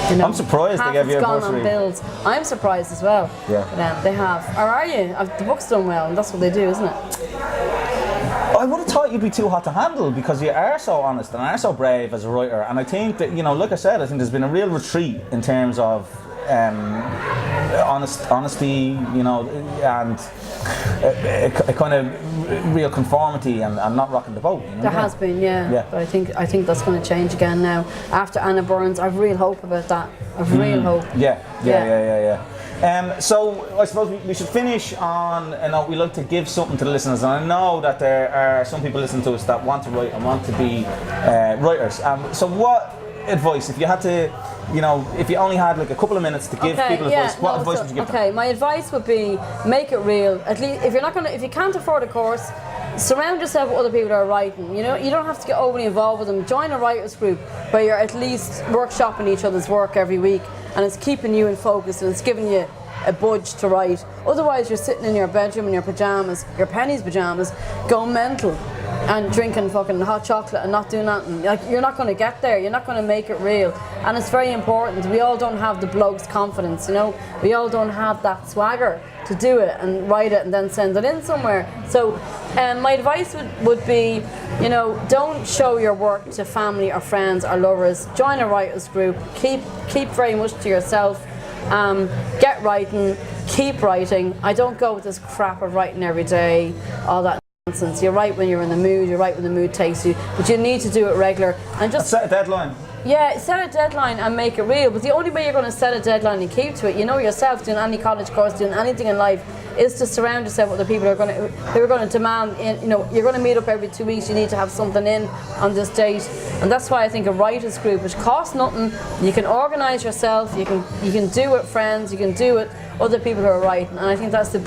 You know, I'm surprised they gave you a bursary. On bills. I'm surprised as well. Yeah. They have. Or are you? The book's done well, and that's what they do, isn't it? I would have thought you'd be too hot to handle because you are so honest and are so brave as a writer. And I think that, you know, like I said, I think there's been a real retreat in terms of honesty, you know, and a kind of real conformity and not rocking the boat. You know? There has been, yeah. But I think that's going to change again now. After Anna Burns, I've real hope about that. I've real hope. Yeah. So I suppose we should finish on a note. We like to give something to the listeners, and I know that there are some people listening to us that want to write and want to be writers. So what advice, if you had to, you know, if you only had like a couple of minutes to give people advice, what advice would you give them? Okay, my advice would be make it real. At least if you can't afford a course, surround yourself with other people that are writing. You know, you don't have to get overly involved with them. Join a writers group where you're at least workshopping each other's work every week, and it's keeping you in focus and it's giving you a budge to write. Otherwise, you're sitting in your bedroom in your pajamas, your pennies pajamas, going mental and drinking fucking hot chocolate and not doing nothing. Like, you're not going to get there. You're not going to make it real. And it's very important. We all don't have the bloke's confidence, you know. We all don't have that swagger to do it and write it and then send it in somewhere. So my advice would be, you know, don't show your work to family or friends or lovers. Join a writers group. Keep very much to yourself. Get writing. Keep writing. I don't go with this crap of writing every day, all that nonsense. You write when you're in the mood, you write when the mood takes you, but you need to do it regular and just set a deadline. Yeah, set a deadline and make it real. But the only way you're going to set a deadline and keep to it, you know yourself, doing any college course, doing anything in life, is to surround yourself with the people who are going to demand. You know, you're going to meet up every 2 weeks. You need to have something in on this date, and that's why I think a writers group, which costs nothing, you can organise yourself. You can do it, friends. You can do it. Other people who are writing, and I think that's the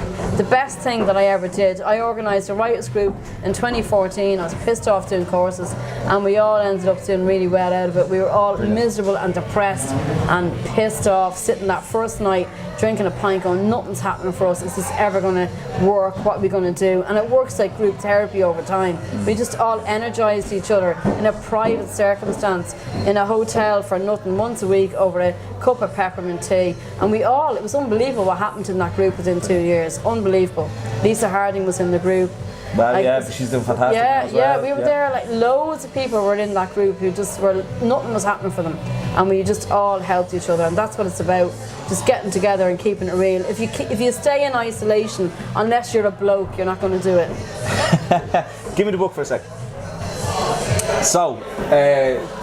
best thing that I ever did. I organised a writers group in 2014. I was pissed off doing courses, and we all ended up doing really well out of it. We were all miserable and depressed and pissed off, sitting that first night drinking a pint going, nothing's happening for us. Is this ever going to work? What are we going to do? And it works like group therapy over time. We just all energised each other in a private circumstance in a hotel for nothing once a week over a cup of peppermint tea, and it was unbelievable what happened in that group within 2 years. Unbelievable. Lisa Harding was in the group. Well, she's doing fantastic. We were there. Like, loads of people were in that group who just were, nothing was happening for them, and we just all helped each other, and that's what it's about. Just getting together and keeping it real. If you stay in isolation, unless you're a bloke, you're not going to do it. Give me the book for a sec. So,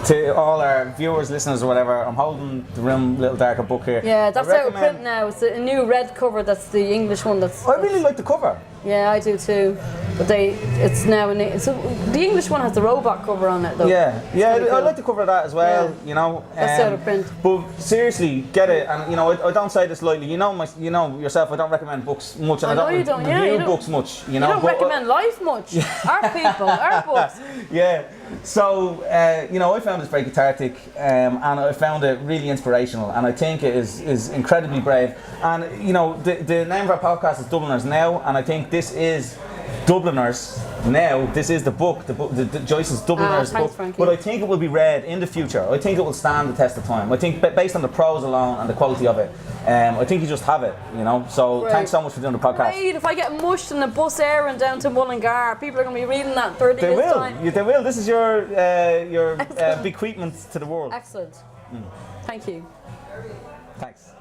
to all our viewers, listeners, or whatever, I'm holding the Room Little Darker book here. Yeah, that's out of print now. It's a new red cover. That's the English one. I really like the cover. Yeah, I do too. But it's now the English one has the robot cover on it though. Yeah, cool. I like the cover of that as well. Yeah. You know, that's out of print. But seriously, get it. And you know, I don't say this lightly. You know yourself. I don't recommend books much, and I don't review books much. You don't recommend life much. Our people, our books. Yeah. So you know, I found this very cathartic, and I found it really inspirational, and I think it is incredibly brave. And you know, the name of our podcast is Dubliners Now, and I think this is Dubliners Now. This is the book, the Joyce's Dubliners book. Frankie. But I think it will be read in the future. I think it will stand the test of time. I think based on the prose alone and the quality of it, I think you just have it, you know. So thanks so much for doing the podcast. Great. If I get mushed in a bus errand down to Mullingar, people are going to be reading that in 30 years time. They will. This is your bequeathment to the world. Excellent. Thank you. Thanks.